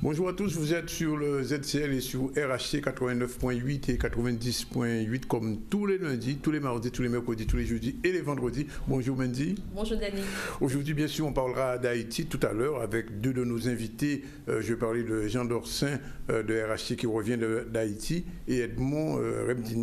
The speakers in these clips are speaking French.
Bonjour à tous, vous êtes sur le ZCL et sur RHC 89.8 et 90.8 comme tous les lundis, tous les mardis, tous les mercredis, tous les jeudis et les vendredis. Bonjour Mendy. Bonjour Dani. Aujourd'hui, bien sûr, on parlera d'Haïti tout à l'heure avec deux de nos invités. Je vais parler de Jean Dorsin de RHC qui revient d'Haïti et Edmond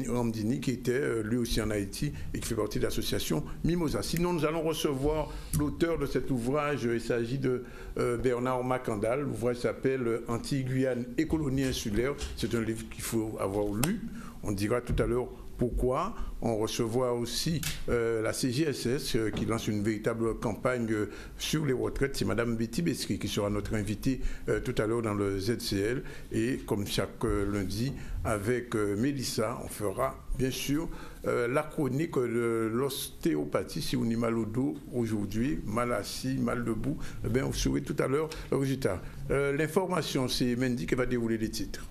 Ramdini qui était lui aussi en Haïti et qui fait partie de l'association Mimosa. Sinon, nous allons recevoir l'auteur de cet ouvrage. Il s'agit de Bernard Macandal. L'ouvrage s'appelle Antilles-Guyane et colonies insulaires. C'est un livre qu'il faut avoir lu. On dira tout à l'heure pourquoi. On recevra aussi la CGSS qui lance une véritable campagne sur les retraites. C'est Mme Betty Besri qui sera notre invitée tout à l'heure dans le ZCL. Et comme chaque lundi, avec Mélissa, on fera bien sûr la chronique de l'ostéopathie. Si on a mal au dos aujourd'hui, mal assis, mal debout, eh bien, vous saurez tout à l'heure le résultat. L'information, c'est Mendy qui va dérouler les titres.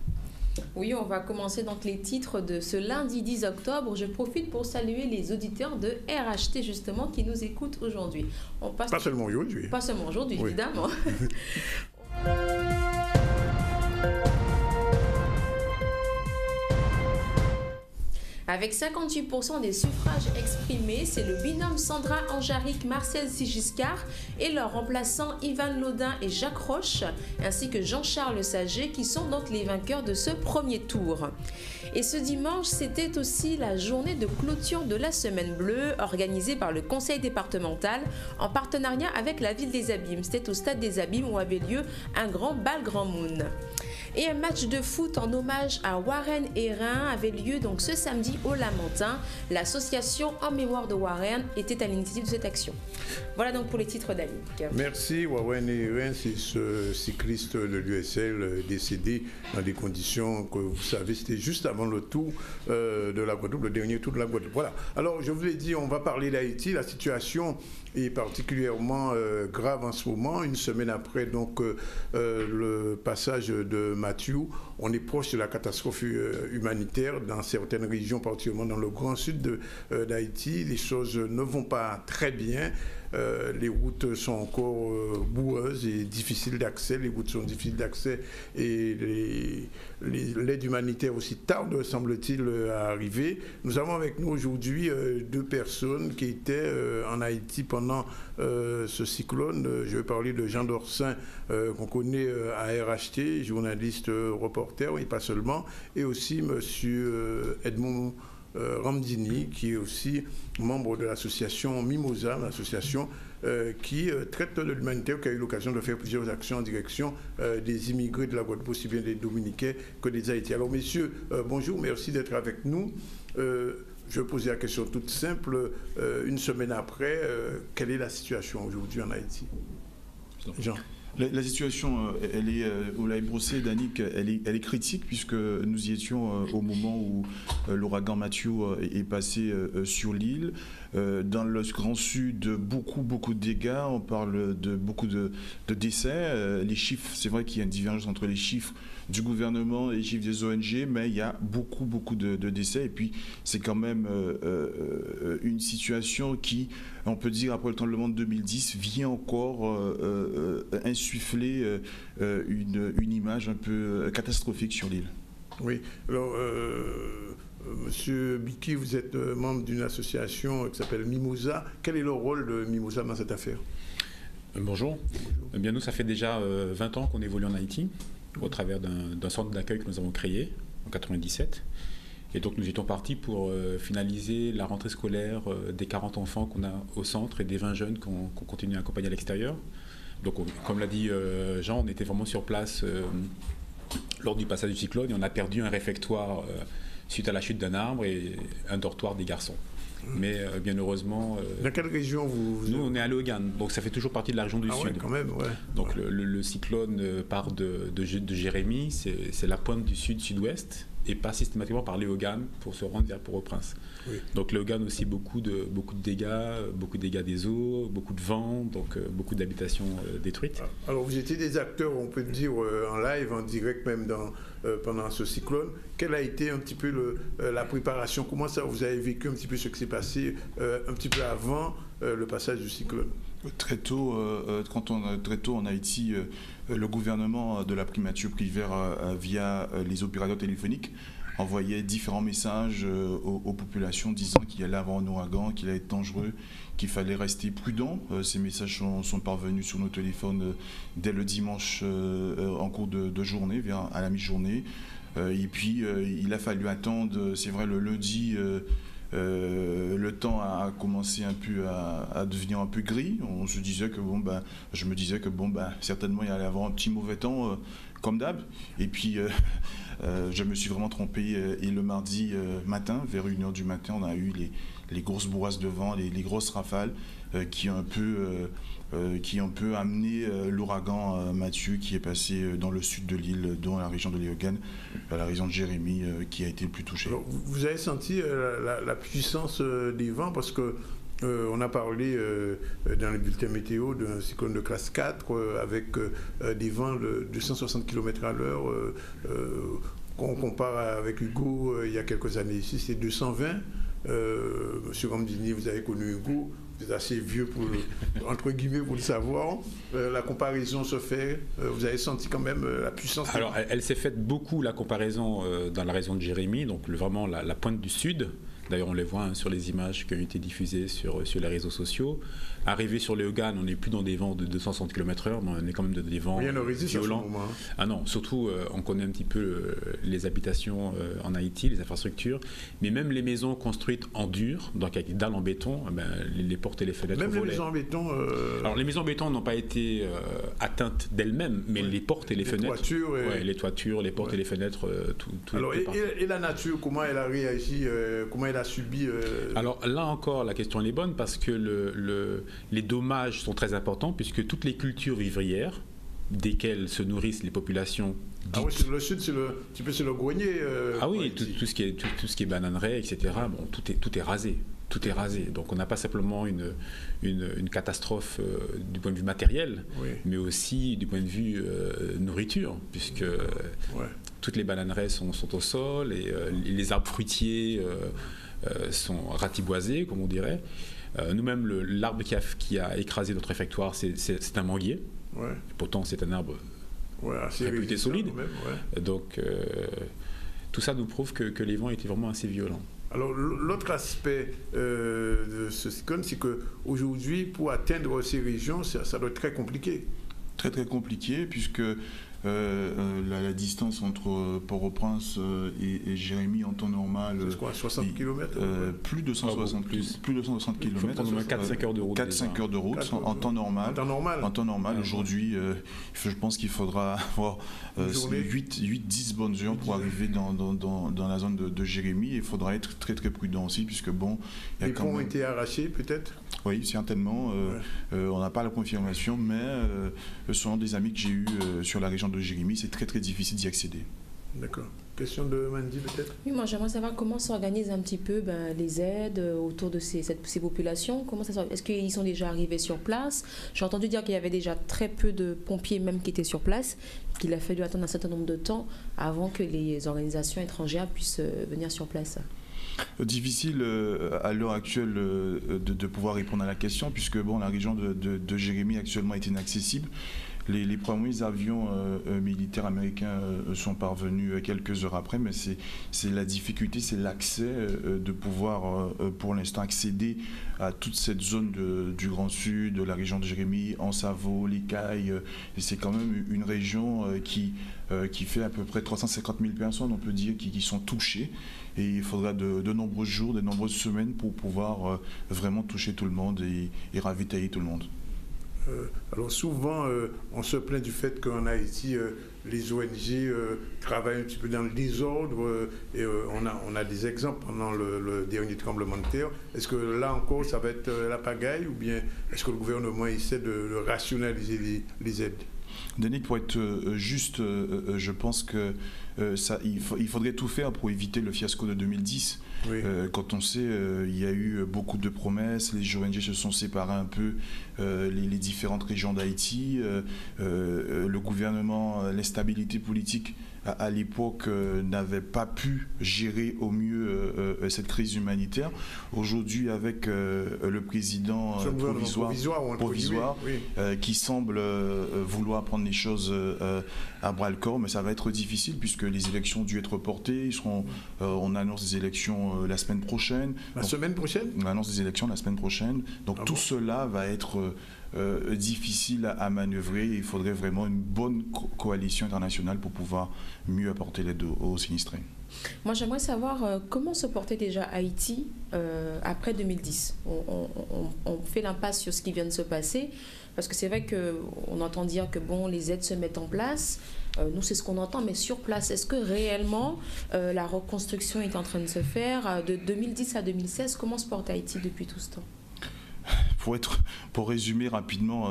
Oui, on va commencer donc les titres de ce lundi 10 octobre. Je profite pour saluer les auditeurs de RHT justement qui nous écoutent aujourd'hui. Pas seulement aujourd'hui. Pas seulement aujourd'hui, oui. Évidemment. Avec 58% des suffrages exprimés, c'est le binôme Sandra Anjaric-Marcel Sigiscard et leurs remplaçants Ivan Lodin et Jacques Roche, ainsi que Jean-Charles Saget, qui sont donc les vainqueurs de ce premier tour. Et ce dimanche, c'était aussi la journée de clôture de la Semaine Bleue, organisée par le Conseil départemental en partenariat avec la ville des Abîmes. C'était au stade des Abîmes où avait lieu un grand bal Grand Moon. Et un match de foot en hommage à Warren Hérin avait lieu donc ce samedi au Lamentin. L'association en mémoire de Warren était à l'initiative de cette action. Voilà donc pour les titres d'Annick. Merci. Warren Hérin, c'est ce cycliste de l'USL décédé dans des conditions que vous savez, c'était juste avant le tour de la Guadeloupe, le dernier tour de la Guadeloupe. Voilà. Alors, je vous l'ai dit, on va parler d'Haïti. La situation est particulièrement grave en ce moment. Une semaine après donc le passage de Mathieu, on est proche de la catastrophe humanitaire dans certaines régions, particulièrement dans le grand sud d'Haïti. Les choses ne vont pas très bien. Les routes sont encore boueuses et difficiles d'accès. Les routes sont difficiles d'accès et l'aide humanitaire aussi tarde, semble-t-il, à arriver. Nous avons avec nous aujourd'hui deux personnes qui étaient en Haïti pendant ce cyclone. Je vais parler de Jean Dorsin, qu'on connaît à RHT, journaliste reporter, et pas seulement, et aussi M. Edmond Ramdini, qui est aussi membre de l'association Mimosa, l'association qui traite de l'humanitaire, qui a eu l'occasion de faire plusieurs actions en direction des immigrés de la Guadeloupe, aussi bien des Dominicains que des Haïtiens. Alors messieurs, bonjour, merci d'être avec nous. Je vais poser la question toute simple. Une semaine après, quelle est la situation aujourd'hui en Haïti? Jean. La situation, elle est, vous l'avez brossé, Danick, elle est critique puisque nous y étions au moment où l'ouragan Mathieu est passé sur l'île. Dans le Grand Sud, beaucoup de dégâts. On parle de beaucoup de décès. Les chiffres, c'est vrai qu'il y a une divergence entre les chiffres du gouvernement et les chiffres des ONG, mais il y a beaucoup de décès. Et puis, c'est quand même une situation qui, on peut dire, après le tremblement de 2010, vient encore insuffler une image un peu catastrophique sur l'île. Oui. Alors, Monsieur Biki, vous êtes membre d'une association qui s'appelle Mimosa. Quel est le rôle de Mimosa dans cette affaire? Bonjour. Eh bien, nous, ça fait déjà 20 ans qu'on évolue en Haïti, au travers d'un centre d'accueil que nous avons créé en 1997. Et donc, nous étions partis pour finaliser la rentrée scolaire des 40 enfants qu'on a au centre et des 20 jeunes qu'on continue à accompagner à l'extérieur. Donc, comme l'a dit Jean, on était vraiment sur place lors du passage du cyclone et on a perdu un réfectoire suite à la chute d'un arbre et un dortoir des garçons. Mais bien heureusement... Dans quelle région vous... Nous, on est à Léogane, donc ça fait toujours partie de la région du Sud. Ouais, quand même, ouais. Donc le cyclone part de Jérémie, c'est la pointe du sud-sud-ouest, et passe systématiquement par Léogane pour se rendre vers Port-au-Prince. Oui. Donc Léogane aussi, beaucoup de dégâts des eaux, beaucoup de vent, donc beaucoup d'habitations détruites. Alors vous étiez des acteurs, on peut le dire, en live, en direct même pendant ce cyclone. Quelle a été un petit peu la préparation? Comment ça vous avez vécu un petit peu ce qui s'est passé un petit peu avant le passage du cyclone? Très tôt en Haïti, le gouvernement de la primature privée via les opérateurs téléphoniques envoyait différents messages aux populations disant qu'il allait avoir un ouragan, qu'il allait être dangereux, qu'il fallait rester prudent. Ces messages sont parvenus sur nos téléphones dès le dimanche en cours de journée, à la mi-journée. Et puis il a fallu attendre, c'est vrai, le lundi. Le temps a commencé un peu à devenir un peu gris. On se disait que je me disais que certainement il allait avoir un petit mauvais temps comme d'hab. Et puis je me suis vraiment trompé. Et le mardi matin, vers 1h du matin, on a eu les grosses bourrasques de vent, les grosses rafales qui ont un peu amené l'ouragan Mathieu qui est passé dans le sud de l'île, dans la région de Léogane, la région de Jérémie qui a été le plus touchée. Alors, vous avez senti la puissance des vents parce que on a parlé dans le bulletin météo d'un cyclone de classe 4 avec des vents de 260 km/h. Qu'on compare avec Hugo il y a quelques années ici, c'est 220. Monsieur Ramdini, vous avez connu Hugo, vous êtes assez vieux entre guillemets pour le savoir. La comparaison se fait, vous avez senti quand même la puissance. Alors elle s'est faite beaucoup la comparaison dans la région de Jérémie, donc vraiment la pointe du sud. D'ailleurs, on les voit sur les images qui ont été diffusées sur les réseaux sociaux. Arrivé sur Léogane, on n'est plus dans des vents de 260 km/h, mais on est quand même dans des vents violents. Ah non, surtout, on connaît un petit peu les habitations en Haïti, les infrastructures, mais même les maisons construites en dur, donc avec des dalles en béton, les portes et les fenêtres même volaient. Les maisons en béton Alors, les maisons en béton n'ont pas été atteintes d'elles-mêmes, mais les portes et les fenêtres. Les toitures, les portes et les fenêtres, tout. Alors, et la nature, comment elle a réagi, comment elle a subi Alors là encore, la question elle est bonne parce que les dommages sont très importants puisque toutes les cultures vivrières desquelles se nourrissent les populations. Ah oui, le sud, c'est le grenier. Ah oui, tout ce qui est bananerais, etc. Bon, tout est rasé. Tout est rasé. Donc on n'a pas simplement une catastrophe du point de vue matériel, mais aussi du point de vue nourriture, puisque toutes les bananeraies sont au sol et les arbres fruitiers sont ratiboisés, comme on dirait. Nous-mêmes, l'arbre qui a écrasé notre réfectoire, c'est un manguier. Pourtant, c'est un arbre réputé solide. Donc, tout ça nous prouve que les vents étaient vraiment assez violents. Alors, l'autre aspect de ce cyclone, c'est qu'aujourd'hui, pour atteindre ces régions, ça doit être très compliqué. Très, très compliqué, puisque la distance entre Port-au-Prince et Jérémie en temps normal. C'est quoi, 60 km Plus de 160 km. 4-5 heures de route. 4-5 heures de route en temps normal. En temps normal. Aujourd'hui, je pense qu'il faudra avoir 8-10 bonnes heures pour arriver dans la zone de Jérémie. Et il faudra être très très prudent aussi, puisque bon. Les ponts ont été arrachés peut-être ? Oui, certainement. On n'a pas la confirmation, mais selon des amis que j'ai eus sur la région de Jérémie, c'est très très difficile d'y accéder. D'accord. Question de Mandy peut-être ? Oui, moi j'aimerais savoir comment s'organisent un petit peu les aides autour de ces populations. Est-ce qu'ils sont déjà arrivés sur place ? J'ai entendu dire qu'il y avait déjà très peu de pompiers même qui étaient sur place, qu'il a fallu attendre un certain nombre de temps avant que les organisations étrangères puissent venir sur place. Difficile à l'heure actuelle de pouvoir répondre à la question, puisque la région de Jérémie actuellement est inaccessible. Les premiers avions militaires américains sont parvenus quelques heures après, mais c'est la difficulté, c'est l'accès de pouvoir pour l'instant accéder à toute cette zone du Grand Sud, de la région de Jérémie, Ansavo, Les Cailles. C'est quand même une région qui fait à peu près 350 000 personnes, on peut dire, qui sont touchées. Et il faudra de nombreux jours, de nombreuses semaines pour pouvoir vraiment toucher tout le monde et ravitailler tout le monde. Alors souvent, on se plaint du fait qu'en Haïti, les ONG travaillent un petit peu dans le désordre et on a des exemples pendant le dernier tremblement de terre. Est-ce que là encore, ça va être la pagaille ou bien est-ce que le gouvernement essaie de rationaliser les aides ? Denis, pour être juste, je pense que il faudrait tout faire pour éviter le fiasco de 2010. Oui. Quand on sait, il y a eu beaucoup de promesses, les ONG se sont séparés un peu, les différentes régions d'Haïti, le gouvernement, l'instabilité politique à l'époque, n'avaient pas pu gérer au mieux cette crise humanitaire. Aujourd'hui, avec le président provisoire oui. Qui semble vouloir prendre les choses à bras-le-corps, mais ça va être difficile puisque les élections ont dû être reportées. On annonce des élections la semaine prochaine. Semaine prochaine ? On annonce des élections la semaine prochaine. Donc tout cela va être difficile à manœuvrer. Il faudrait vraiment une bonne coalition internationale pour pouvoir mieux apporter l'aide aux sinistrés. Moi, j'aimerais savoir comment se portait déjà Haïti après 2010. On fait l'impasse sur ce qui vient de se passer, parce que c'est vrai qu'on entend dire que bon, les aides se mettent en place. Nous, c'est ce qu'on entend, mais sur place, est-ce que réellement la reconstruction est en train de se faire de 2010 à 2016? Comment se porte Haïti depuis tout ce temps? Pour résumer rapidement,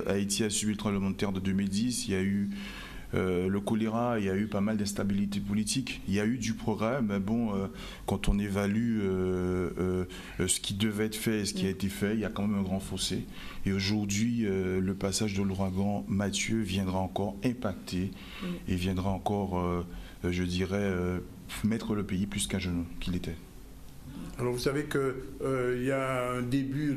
Haïti a subi le tremblement de terre de 2010. Il y a eu le choléra, il y a eu pas mal d'instabilité politique. Il y a eu du progrès, mais bon, quand on évalue ce qui devait être fait et ce qui a été fait, il y a quand même un grand fossé. Et aujourd'hui, le passage de l'ouragan Mathieu viendra encore impacter et viendra encore, je dirais, mettre le pays plus qu'à genoux qu'il était. Alors vous savez qu'il y a un début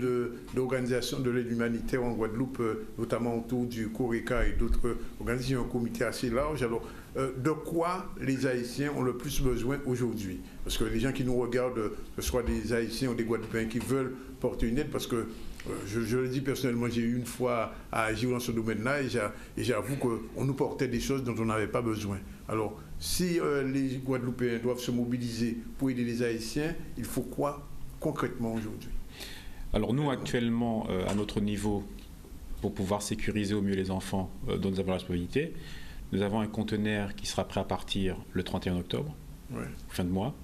d'organisation de l'aide humanitaire en Guadeloupe, notamment autour du CORECA et d'autres organisations, un comité assez large. Alors de quoi les Haïtiens ont le plus besoin aujourd'hui? Parce que les gens qui nous regardent, que ce soit des Haïtiens ou des Guadeloupéens qui veulent porter une aide, parce que je le dis personnellement, j'ai eu une fois à agir dans ce domaine-là et j'avoue qu'on nous portait des choses dont on n'avait pas besoin. Alors, si les Guadeloupéens doivent se mobiliser pour aider les Haïtiens, il faut quoi concrètement aujourd'hui? Alors nous, actuellement, à notre niveau, pour pouvoir sécuriser au mieux les enfants dont nous avons la responsabilité, nous avons un conteneur qui sera prêt à partir le 31 octobre, fin de mois.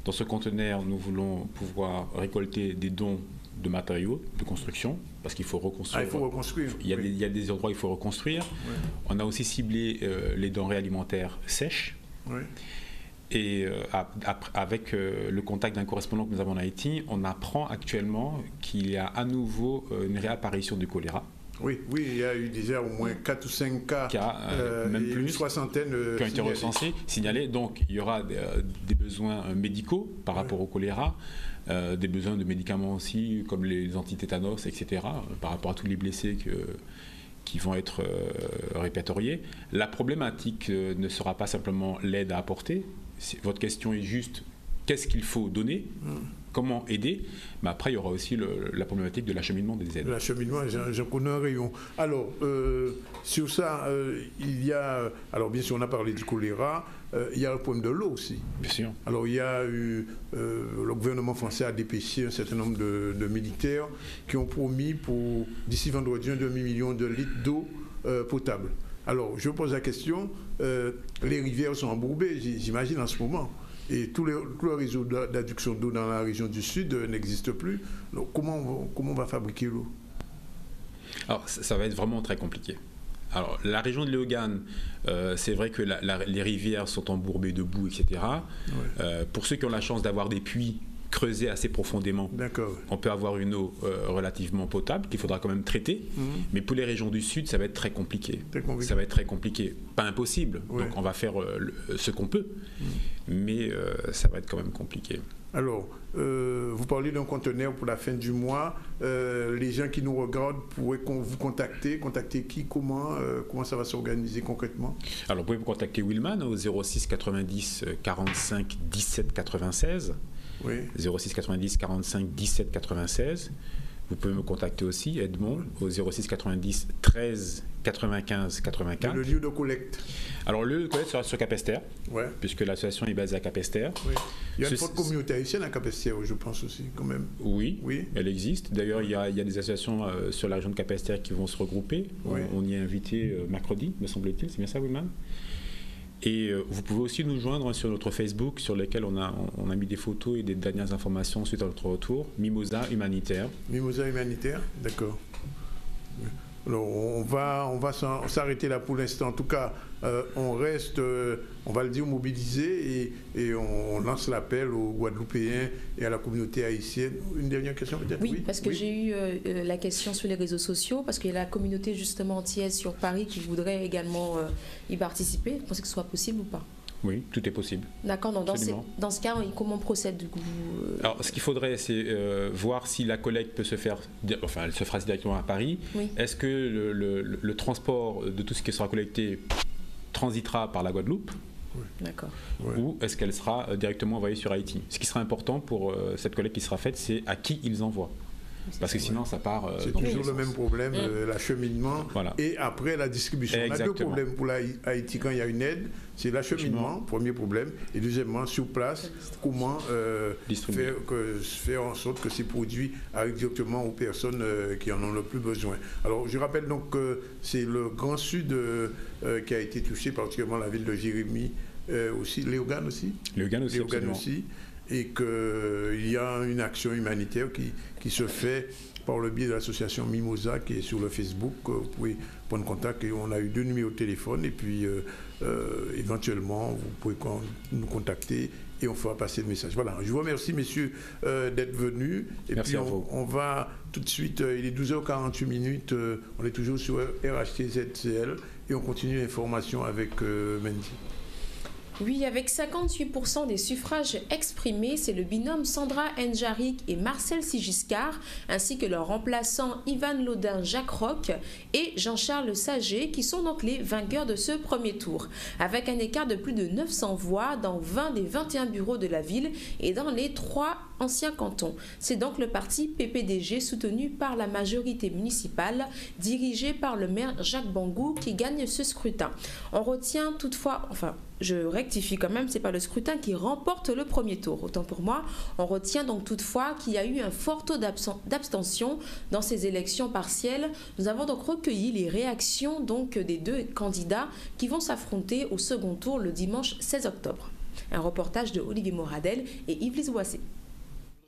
Dans ce conteneur, nous voulons pouvoir récolter des dons de matériaux de construction, parce qu'il faut reconstruire. Il faut reconstruire. Il y a des endroits où il faut reconstruire. On a aussi ciblé les denrées alimentaires sèches. Et avec le contact d'un correspondant que nous avons en Haïti, on apprend actuellement qu'il y a à nouveau une réapparition du choléra. Oui, il y a eu déjà au moins 4 ou 5 cas, même plus, une soixantaine qui ont été recensés, signalés. Donc il y aura des besoins médicaux par rapport au choléra, des besoins de médicaments aussi, comme les antitétanos, etc., par rapport à tous les blessés qui vont être répertoriés. La problématique ne sera pas simplement l'aide à apporter. Votre question est juste, qu'est-ce qu'il faut donner ? Comment aider? Mais après, il y aura aussi la problématique de l'acheminement des aides. L'acheminement, j'en connais un rayon. Alors, sur ça, il y a... Alors, bien sûr, on a parlé du choléra. Il y a le problème de l'eau aussi. Bien sûr. Alors, il y a eu... le gouvernement français a dépêché un certain nombre de militaires qui ont promis pour, d'ici vendredi, 1 demi-million de litres d'eau potable. Alors, je pose la question. Les rivières sont embourbées, j'imagine, en ce moment. Et tout le réseau d'adduction d'eau dans la région du Sud n'existe plus. Donc comment on va fabriquer l'eau? Alors ça va être vraiment très compliqué. Alors la région de Léogane, c'est vrai que les rivières sont embourbées de boue, etc. Pour ceux qui ont la chance d'avoir des puits creusés assez profondément, on peut avoir une eau relativement potable qu'il faudra quand même traiter. Mais pour les régions du Sud, ça va être très compliqué. Ça va être très compliqué. Pas impossible. Donc on va faire ce qu'on peut. Mais ça va être quand même compliqué. Alors, vous parlez d'un conteneur pour la fin du mois. Les gens qui nous regardent pourraient vous contacter. Contacter qui? Comment ça va s'organiser concrètement? Alors, vous pouvez vous contacter Willman au 06 90 45 17 96. 06 90 45 17 96. Vous pouvez me contacter aussi, Edmond, au 06 90 13 95 84. Et le lieu de collecte? Alors, le lieu de collecte sera sur Capesterre, puisque l'association est basée à Capesterre. Il y a une forte communauté haïtienne à Capesterre, je pense aussi, quand même. Oui, elle existe. D'ailleurs, il y a des associations sur la région de Capesterre qui vont se regrouper. On y est invité mercredi, me semble-t-il. C'est bien ça, Willman? Et vous pouvez aussi nous joindre sur notre Facebook, sur lequel on a mis des photos et des dernières informations suite à notre retour. Mimosa Humanitaire. Mimosa Humanitaire, d'accord. Alors, on va s'arrêter là pour l'instant. En tout cas, on reste, on va le dire, mobilisé et on lance l'appel aux Guadeloupéens et à la communauté haïtienne. Une dernière question peut-être? Oui, parce que j'ai eu la question sur les réseaux sociaux, parce qu'il y a la communauté justement antillaise sur Paris qui voudrait également y participer. Vous pensez que ce soit possible ou pas? Oui, tout est possible. D'accord, dans ce cas, comment on procède du coup? Alors, ce qu'il faudrait, c'est voir si la collecte peut se faire, enfin, elle se fera directement à Paris. Oui. Est-ce que le transport de tout ce qui sera collecté transitera par la Guadeloupe? Oui. D'accord. Ou est-ce qu'elle sera directement envoyée sur Haïti? Ce qui sera important pour cette collecte qui sera faite, c'est à qui ils envoient. Parce que sinon, ça part. C'est toujours le même problème, l'acheminement et après la distribution. On a deux problèmes pour Haïti quand il y a une aide. C'est l'acheminement, premier problème. Et deuxièmement, sur place, comment faire en sorte que ces produits arrivent directement aux personnes qui en ont le plus besoin. Alors, je rappelle donc que c'est le Grand Sud qui a été touché, particulièrement la ville de Jérémie, aussi, Léogane aussi. Léogane aussi. Et qu'il y a une action humanitaire qui se fait par le biais de l'association Mimosa qui est sur le Facebook. Vous pouvez prendre contact et on a eu 2 numéros de téléphone et puis éventuellement vous pouvez nous contacter et on fera passer le message. Voilà, je vous remercie messieurs d'être venus et merci puis on va tout de suite, il est 12h48, on est toujours sur RHTZCL et on continue l'information avec Mendy. Oui, avec 58% des suffrages exprimés, c'est le binôme Sandra N'Djaric et Marcel Sigiscard, ainsi que leur remplaçant Ivan Lodin-Jacques Roch et Jean-Charles Saget, qui sont donc les vainqueurs de ce premier tour. Avec un écart de plus de 900 voix dans 20 des 21 bureaux de la ville et dans les 3 anciens cantons. C'est donc le parti PPDG soutenu par la majorité municipale, dirigé par le maire Jacques Bangou, qui gagne ce scrutin. On retient toutefois, je rectifie quand même, c'est pas le scrutin qui remporte le premier tour. Autant pour moi, on retient donc toutefois qu'il y a eu un fort taux d'abstention dans ces élections partielles. Nous avons donc recueilli les réactions donc des 2 candidats qui vont s'affronter au second tour le dimanche 16 octobre. Un reportage de Olivier Moradel et Yves Boissé.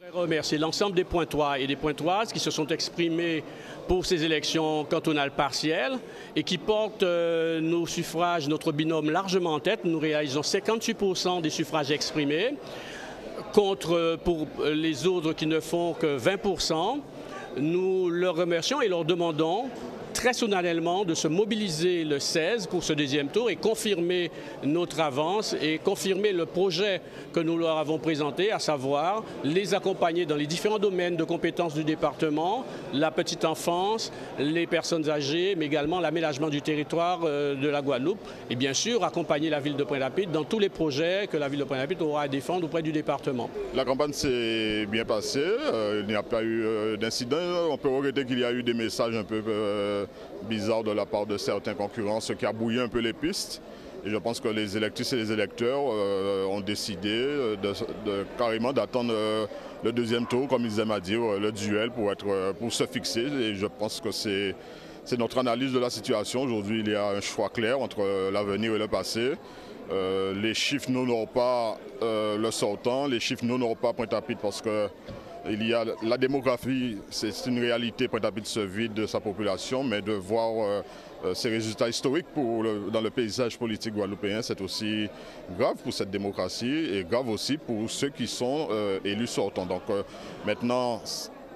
Je voudrais remercier l'ensemble des Pointois et des Pointoises qui se sont exprimés pour ces élections cantonales partielles et qui portent nos suffrages, notre binôme largement en tête. Nous réalisons 58% des suffrages exprimés contre pour les autres qui ne font que 20%. Nous leur remercions et leur demandons très solennellement de se mobiliser le 16 pour ce deuxième tour et confirmer notre avance et confirmer le projet que nous leur avons présenté, à savoir les accompagner dans les différents domaines de compétences du département, la petite enfance, les personnes âgées, mais également l'aménagement du territoire de la Guadeloupe et bien sûr accompagner la ville de Pointe-à-Pitre dans tous les projets que la ville de Pointe-à-Pitre aura à défendre auprès du département. La campagne s'est bien passée, il n'y a pas eu d'incident. On peut regretter qu'il y a eu des messages un peu bizarre de la part de certains concurrents, ce qui a brouillé un peu les pistes. Et je pense que les électrices et les électeurs ont décidé carrément d'attendre le deuxième tour, comme ils aiment à dire, le duel pour se fixer. Et je pense que c'est notre analyse de la situation. Aujourd'hui, il y a un choix clair entre l'avenir et le passé. Les chiffres n'honorent pas le sortant, les chiffres n'honorent pas Pointe-à-Pitre parce que il y a la démographie, c'est une réalité, Pointe-à-Pitre se vide de sa population, mais de voir ces résultats historiques dans le paysage politique guadeloupéen, c'est aussi grave pour cette démocratie et grave aussi pour ceux qui sont élus sortants. Donc maintenant,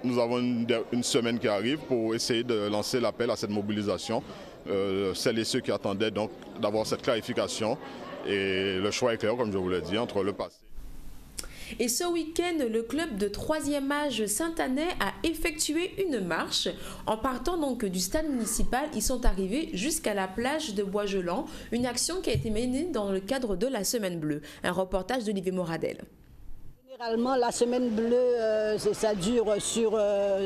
nous avons une semaine qui arrive pour essayer de lancer l'appel à cette mobilisation. Celles et ceux qui attendaient donc d'avoir cette clarification et le choix est clair, comme je vous l'ai dit, entre le passé. Et ce week-end, le club de 3e âge Saint-Anais a effectué une marche. En partant donc du stade municipal, ils sont arrivés jusqu'à la plage de Bois-Gelant, une action qui a été menée dans le cadre de la Semaine Bleue. Un reportage d'Olivier Moradel. Généralement, la Semaine Bleue, ça dure sur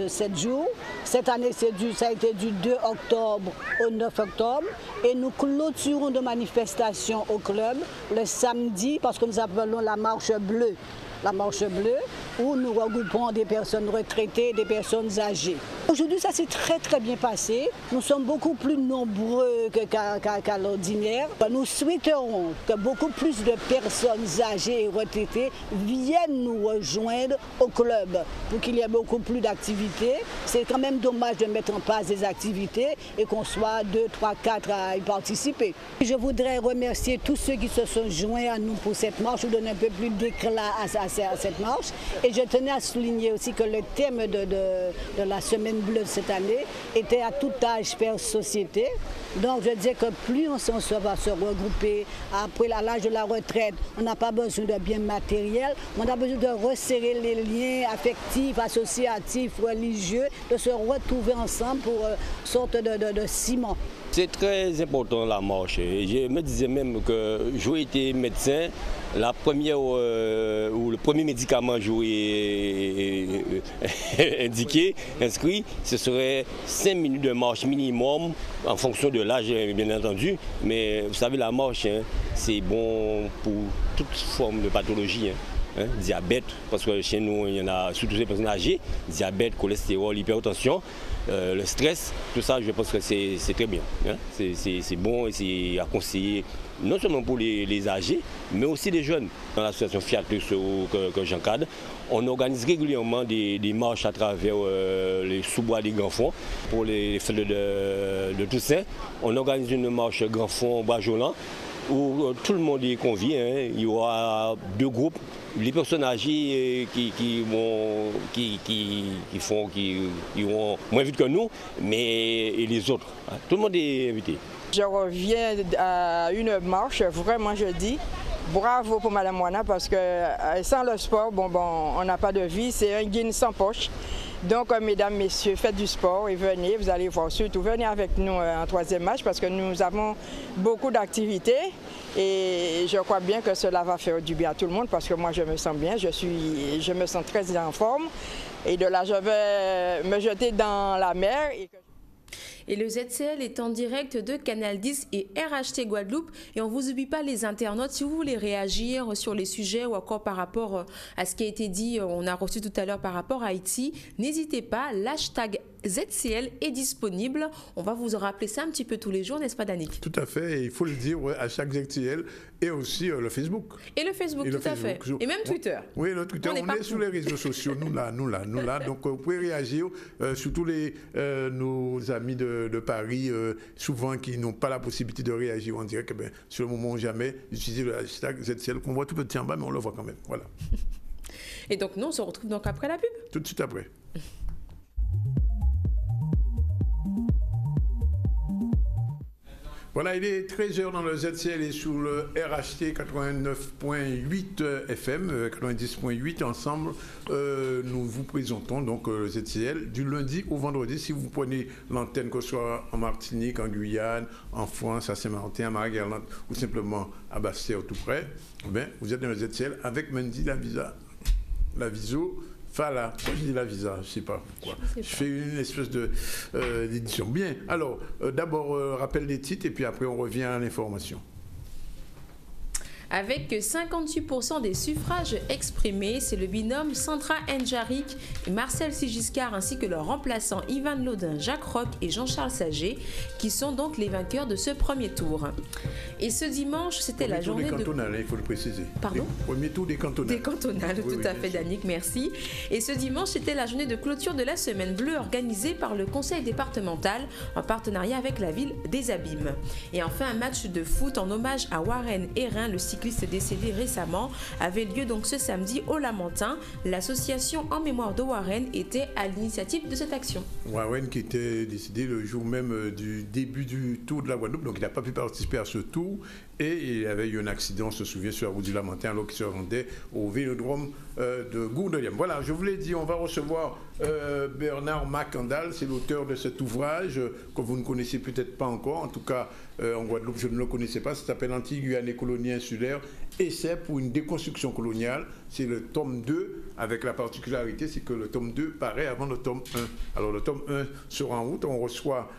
7 jours. Cette année, ça a été du 2 octobre au 9 octobre. Et nous clôturons de manifestations au club le samedi parce que nous appelons la marche bleue. La marche bleue. où nous regroupons des personnes retraitées, des personnes âgées. Aujourd'hui, ça s'est très très bien passé. Nous sommes beaucoup plus nombreux qu'à l'ordinaire. Nous souhaiterons que beaucoup plus de personnes âgées et retraitées viennent nous rejoindre au club pour qu'il y ait beaucoup plus d'activités. C'est quand même dommage de mettre en place des activités et qu'on soit 2, 3, 4 à y participer. Je voudrais remercier tous ceux qui se sont joints à nous pour cette marche, vous donner un peu plus d'éclat à cette marche. Et je tenais à souligner aussi que le thème de la Semaine bleue de cette année était à tout âge, père, société. Donc je disais que plus on va se regrouper après l'âge de la retraite, on n'a pas besoin de biens matériels, on a besoin de resserrer les liens affectifs, associatifs, religieux, de se retrouver ensemble pour une sorte de ciment. C'est très important la marche. Je me disais même que j'ai été médecin, la première ou le premier médicament indiqué, inscrit, ce serait 5 minutes de marche minimum en fonction de l'âge bien entendu. Mais vous savez la marche, hein, c'est bon pour toute forme de pathologie. Diabète, parce que chez nous il y en a surtout les personnes âgées, diabète, cholestérol, hypertension, le stress, tout ça je pense que c'est très bien. Hein. C'est bon et c'est à conseiller non seulement pour les âgés, mais aussi les jeunes. Dans l'association Fiatus que j'encadre, on organise régulièrement des marches à travers les sous-bois des Grands Fonds. Pour les fêtes de Toussaint, on organise une marche Grand Fonds Bois-Jolant où tout le monde est convié. Hein. Il y aura 2 groupes. Les personnes âgées qui iront moins vite que nous, mais et les autres. Hein. Tout le monde est invité. Je reviens à une marche, vraiment je dis bravo pour Mme Wana parce que sans le sport, on n'a pas de vie, c'est un guine sans poche. Donc, mesdames, messieurs, faites du sport et venez, vous allez voir, surtout venez avec nous en 3e match parce que nous avons beaucoup d'activités et je crois bien que cela va faire du bien à tout le monde parce que moi je me sens bien, je me sens très en forme et de là je vais me jeter dans la mer. Et le ZCL est en direct de Canal 10 et RHT Guadeloupe. Et on ne vous oublie pas les internautes. Si vous voulez réagir sur les sujets ou encore par rapport à ce qui a été dit, on a reçu tout à l'heure par rapport à Haïti, n'hésitez pas, l'hashtag ZCL est disponible. On va vous rappeler ça un petit peu tous les jours, n'est-ce pas Danick? Tout à fait, et il faut le dire, ouais, hashtag ZCL et aussi le Facebook. Et le Facebook, tout à fait. Et même Twitter. Oui, le Twitter, on est sur les réseaux sociaux, nous là. Donc vous pouvez réagir, surtout nos amis de Paris, souvent qui n'ont pas la possibilité de réagir en direct, sur le moment jamais, utilisez le hashtag ZCL qu'on voit tout petit en bas, mais on le voit quand même. Voilà. Et donc nous, on se retrouve donc après la pub. Tout de suite après. Voilà, il est 13h dans le ZCL et sur le RHT 89.8 FM, 90.8 ensemble. Nous vous présentons donc le ZCL du lundi au vendredi. Si vous prenez l'antenne, que ce soit en Martinique, en Guyane, en France, à Saint-Martin, à Marie-Galante ou simplement à Bastère tout près, vous êtes dans le ZCL avec Mendy Laviso. Fala, moi je dis la visa, je ne sais pas pourquoi. Je fais une espèce d'édition. Bien, alors, d'abord, rappel des titres et puis après on revient à l'information. Avec 58% des suffrages exprimés, c'est le binôme Sandra N'Djaric et Marcel Sigiscard ainsi que leur remplaçant Ivan Lodin, Jacques Roch et Jean-Charles Saget qui sont donc les vainqueurs de ce premier tour. Et ce dimanche, c'était la journée des cantonales, il faut le préciser. Pardon ? Premier tour des cantonales. Des cantonales, oui, tout à fait, Danick, merci. Et ce dimanche, c'était la journée de clôture de la Semaine bleue organisée par le conseil départemental en partenariat avec la ville des Abîmes. Et enfin, un match de foot en hommage à Warren Hérin, le cycliste décédé récemment, avait lieu donc ce samedi au Lamentin. L'association en mémoire de Warren était à l'initiative de cette action. Warren qui était décédé le jour même du début du Tour de la Guadeloupe, donc il n'a pas pu participer à ce tour et il avait eu un accident, on se souvient, sur la route du Lamentin alors qu'il se rendait au vélodrome de Gourdeliam. Voilà, je vous l'ai dit, on va recevoir Bernard Macandal, c'est l'auteur de cet ouvrage que vous ne connaissez peut-être pas encore, en tout cas en Guadeloupe je ne le connaissais pas, ça s'appelle Antilles, Guyane et colonies insulaires, essai pour une déconstruction coloniale. C'est le tome 2, avec la particularité, c'est que le tome 2 paraît avant le tome 1. Alors le tome 1 sera en route, on reçoit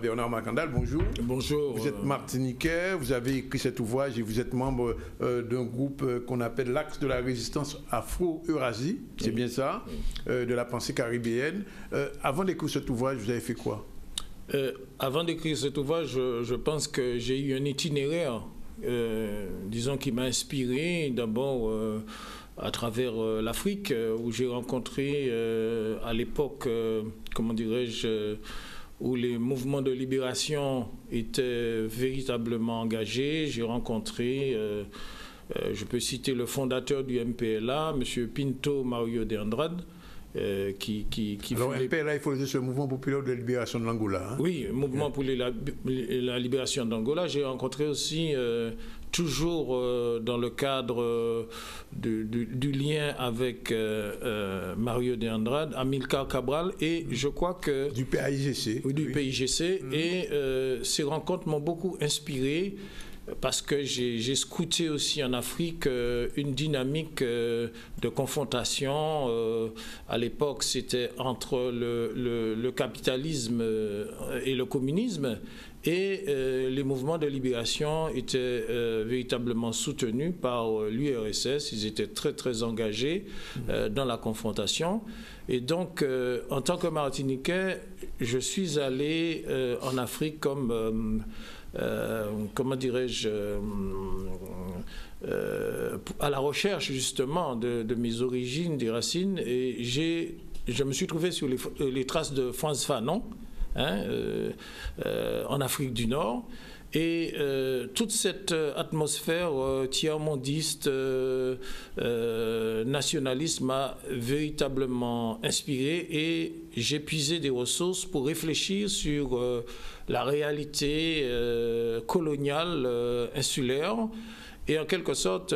Bernard Macandal, bonjour. Bonjour. Vous êtes martiniquais, vous avez écrit cet ouvrage et vous êtes membre d'un groupe qu'on appelle l'Axe de la résistance Afro-Eurasie, c'est bien ça, de la pensée caribéenne. Avant d'écrire cet ouvrage, vous avez fait quoi? Avant d'écrire cet ouvrage, je pense que j'ai eu un itinéraire, disons, qui m'a inspiré d'abord à travers l'Afrique, où j'ai rencontré à l'époque, comment dirais-je, où les mouvements de libération étaient véritablement engagés. J'ai rencontré, je peux citer le fondateur du MPLA, M. Pinto Mario de Andrade, Alors, MPLA, il faut le dire, c'est le mouvement populaire de libération de l'Angola. Hein? Oui, mouvement pour la libération d'Angola. J'ai rencontré aussi, toujours dans le cadre du lien avec Mario de Andrade, Amilcar Cabral, et je crois que... Du PAIGC. Oui, du PAIGC. Et ces rencontres m'ont beaucoup inspiré, parce que j'ai scruté aussi en Afrique une dynamique de confrontation. À l'époque, c'était entre le capitalisme et le communisme, et les mouvements de libération étaient véritablement soutenus par l'URSS. Ils étaient très très engagés dans la confrontation. Et donc, en tant que Martiniquais, je suis allé en Afrique comme... comment dirais-je, à la recherche justement de mes origines, des racines, et je me suis trouvé sur les traces de Frantz Fanon, hein, en Afrique du Nord. Et toute cette atmosphère tiers-mondiste, nationaliste m'a véritablement inspiré, et j'ai puisé des ressources pour réfléchir sur la réalité coloniale insulaire. Et en quelque sorte,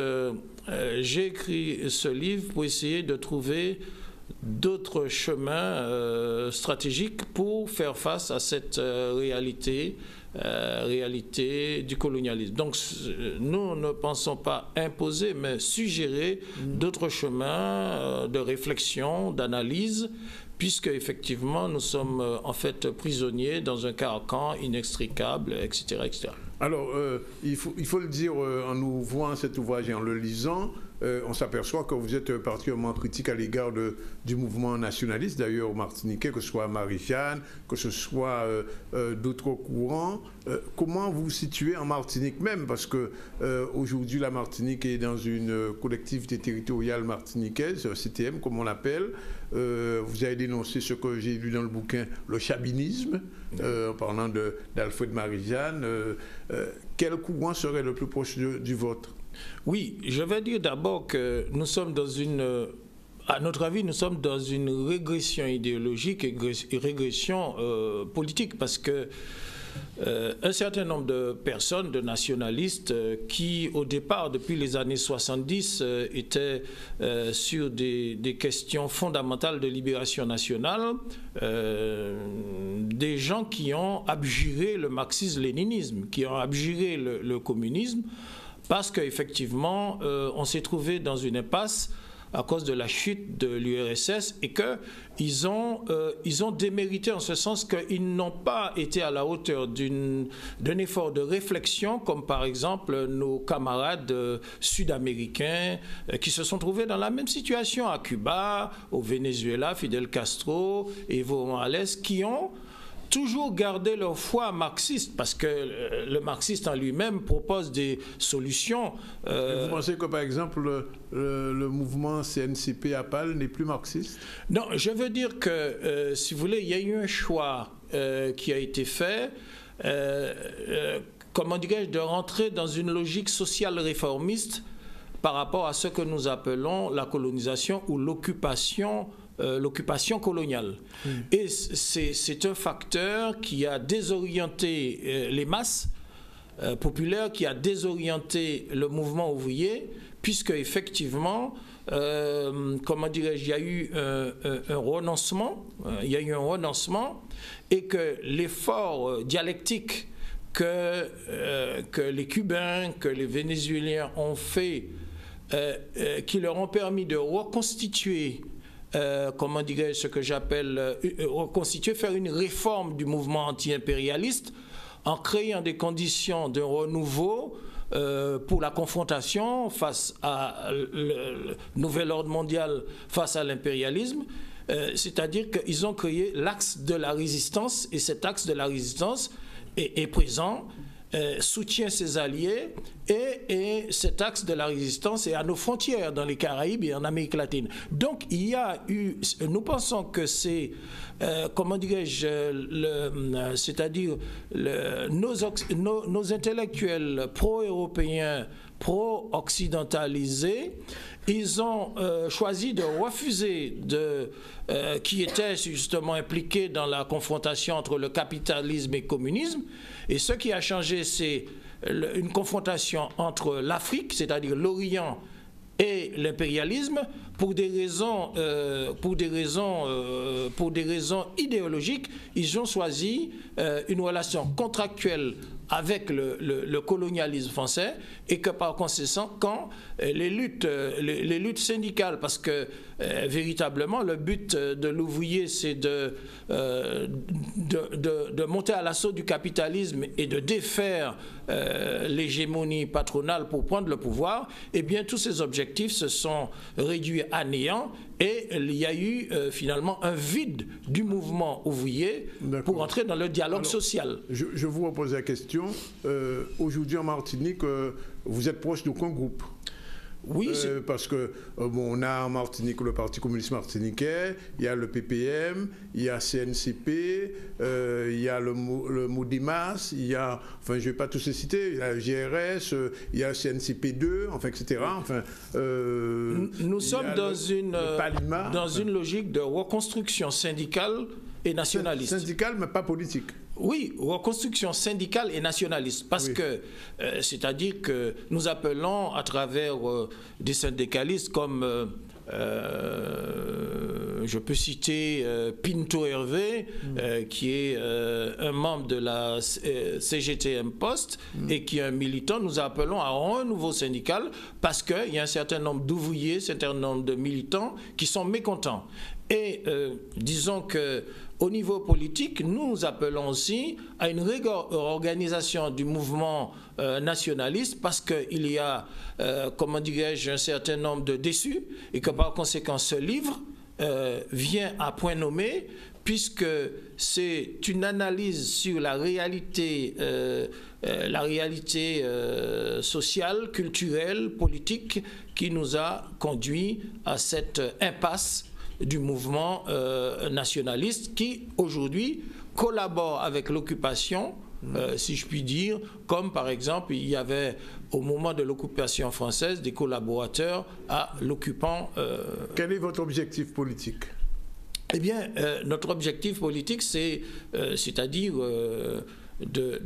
j'ai écrit ce livre pour essayer de trouver d'autres chemins stratégiques pour faire face à cette réalité du colonialisme. Donc nous ne pensons pas imposer, mais suggérer d'autres chemins de réflexion, d'analyse, puisque effectivement nous sommes en fait prisonniers dans un carcan inextricable, etc., etc. Alors, il faut le dire, en ouvrant cet ouvrage et en le lisant, on s'aperçoit que vous êtes particulièrement critique à l'égard du mouvement nationaliste, d'ailleurs au Martiniquais, que ce soit Marie-Jeanne, que ce soit d'autres courants. Comment vous vous situez en Martinique même? Parce qu'aujourd'hui, la Martinique est dans une collectivité territoriale martiniquaise, CTM comme on l'appelle. Vous avez dénoncé ce que j'ai lu dans le bouquin, le chabinisme, en parlant d'Alfred Marie-Jeanne. Quel courant serait le plus proche du vôtre? Oui, je vais dire d'abord que nous sommes dans à notre avis, nous sommes dans une régression idéologique et régression politique, parce que un certain nombre de personnes, de nationalistes, qui au départ, depuis les années 70, étaient sur des questions fondamentales de libération nationale, des gens qui ont abjuré le marxisme-léninisme, qui ont abjuré le communisme, parce qu'effectivement, on s'est trouvé dans une impasse à cause de la chute de l'URSS, et qu'ils ont démérité en ce sens qu'ils n'ont pas été à la hauteur d'un effort de réflexion, comme par exemple nos camarades sud-américains qui se sont trouvés dans la même situation à Cuba, au Venezuela, Fidel Castro, Evo Morales, qui ont toujours garder leur foi marxiste, parce que le marxiste en lui-même propose des solutions. Vous pensez que, par exemple, le mouvement CNCP-APAL n'est plus marxiste? Non, je veux dire que, si vous voulez, il y a eu un choix qui a été fait, comment dirais-je, de rentrer dans une logique sociale réformiste par rapport à ce que nous appelons la colonisation ou l'occupation coloniale. Et c'est un facteur qui a désorienté les masses populaires, qui a désorienté le mouvement ouvrier, puisque effectivement, comment dirais-je, il y a eu un renoncement, et que l'effort dialectique que les Cubains, que les Vénézuéliens ont fait, qui leur ont permis de reconstituer, comment dirais-je, ce que j'appelle reconstituer, faire une réforme du mouvement anti-impérialiste en créant des conditions de renouveau pour la confrontation face à le nouvel ordre mondial, face à l'impérialisme. C'est-à-dire qu'ils ont créé l'axe de la résistance, et cet axe de la résistance est présent, soutient ses alliés, et cet axe de la résistance est à nos frontières, dans les Caraïbes et en Amérique latine. Donc il y a eu, nous pensons que c'est, comment dirais-je, c'est-à-dire nos intellectuels pro-européens, pro-occidentalisés, ils ont choisi de refuser qui étaient justement impliqués dans la confrontation entre le capitalisme et le communisme. Et ce qui a changé, c'est une confrontation entre l'Afrique, c'est-à-dire l'Orient, et l'impérialisme pour des raisons idéologiques. Ils ont choisi une relation contractuelle avec le colonialisme français, et que par conséquent, quand les luttes syndicales, parce que véritablement le but de l'ouvrier, c'est de monter à l'assaut du capitalisme et de défaire l'hégémonie patronale pour prendre le pouvoir, eh bien tous ces objectifs se sont réduits à néant, et il y a eu finalement un vide du mouvement ouvrier pour entrer dans le dialogue social. Je vous repose la question. Aujourd'hui en Martinique, vous êtes proche d'aucun groupe? Oui, parce que bon, on a en Martinique le Parti communiste martiniquais, il y a le PPM, il y a CNCP, il y a le Modimas, il y a, enfin je ne vais pas tous les citer, il y a le GRS, il y a CNCP2, enfin etc. Enfin, nous sommes dans une logique de reconstruction syndicale et nationaliste. Syndicale mais pas politique. Oui, reconstruction syndicale et nationaliste, parce que, c'est-à-dire que nous appelons à travers des syndicalistes comme, je peux citer Pinto Hervé, qui est un membre de la CGTM Post et qui est un militant. Nous appelons à un renouveau syndical parce qu'il y a un certain nombre d'ouvriers, un certain nombre de militants qui sont mécontents. Et disons que au niveau politique, nous appelons aussi à une réorganisation du mouvement nationaliste, parce qu'il y a, comment dirais-je, un certain nombre de déçus, et que par conséquent ce livre vient à point nommé, puisque c'est une analyse sur la réalité sociale, culturelle, politique, qui nous a conduit à cette impasse du mouvement nationaliste, qui aujourd'hui collabore avec l'occupation, si je puis dire, comme par exemple il y avait au moment de l'occupation française des collaborateurs à l'occupant. Quel est votre objectif politique? Eh bien, notre objectif politique, c'est-à-dire de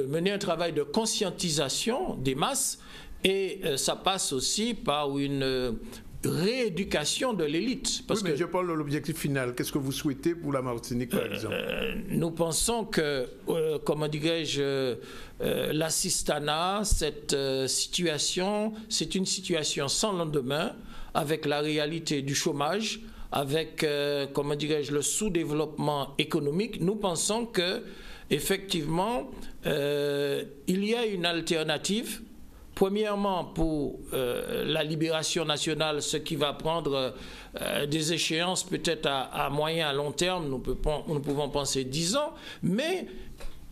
mener un travail de conscientisation des masses, et ça passe aussi par une rééducation de l'élite. Oui, mais je parle de l'objectif final. Qu'est-ce que vous souhaitez pour la Martinique, par exemple? Nous pensons que, comment dirais-je, l'assistanat, cette situation, c'est une situation sans lendemain, avec la réalité du chômage, avec, comment dirais-je, le sous-développement économique. Nous pensons que, effectivement, il y a une alternative. Premièrement, pour la libération nationale, ce qui va prendre des échéances peut-être à moyen, à long terme, nous pouvons penser 10 ans, mais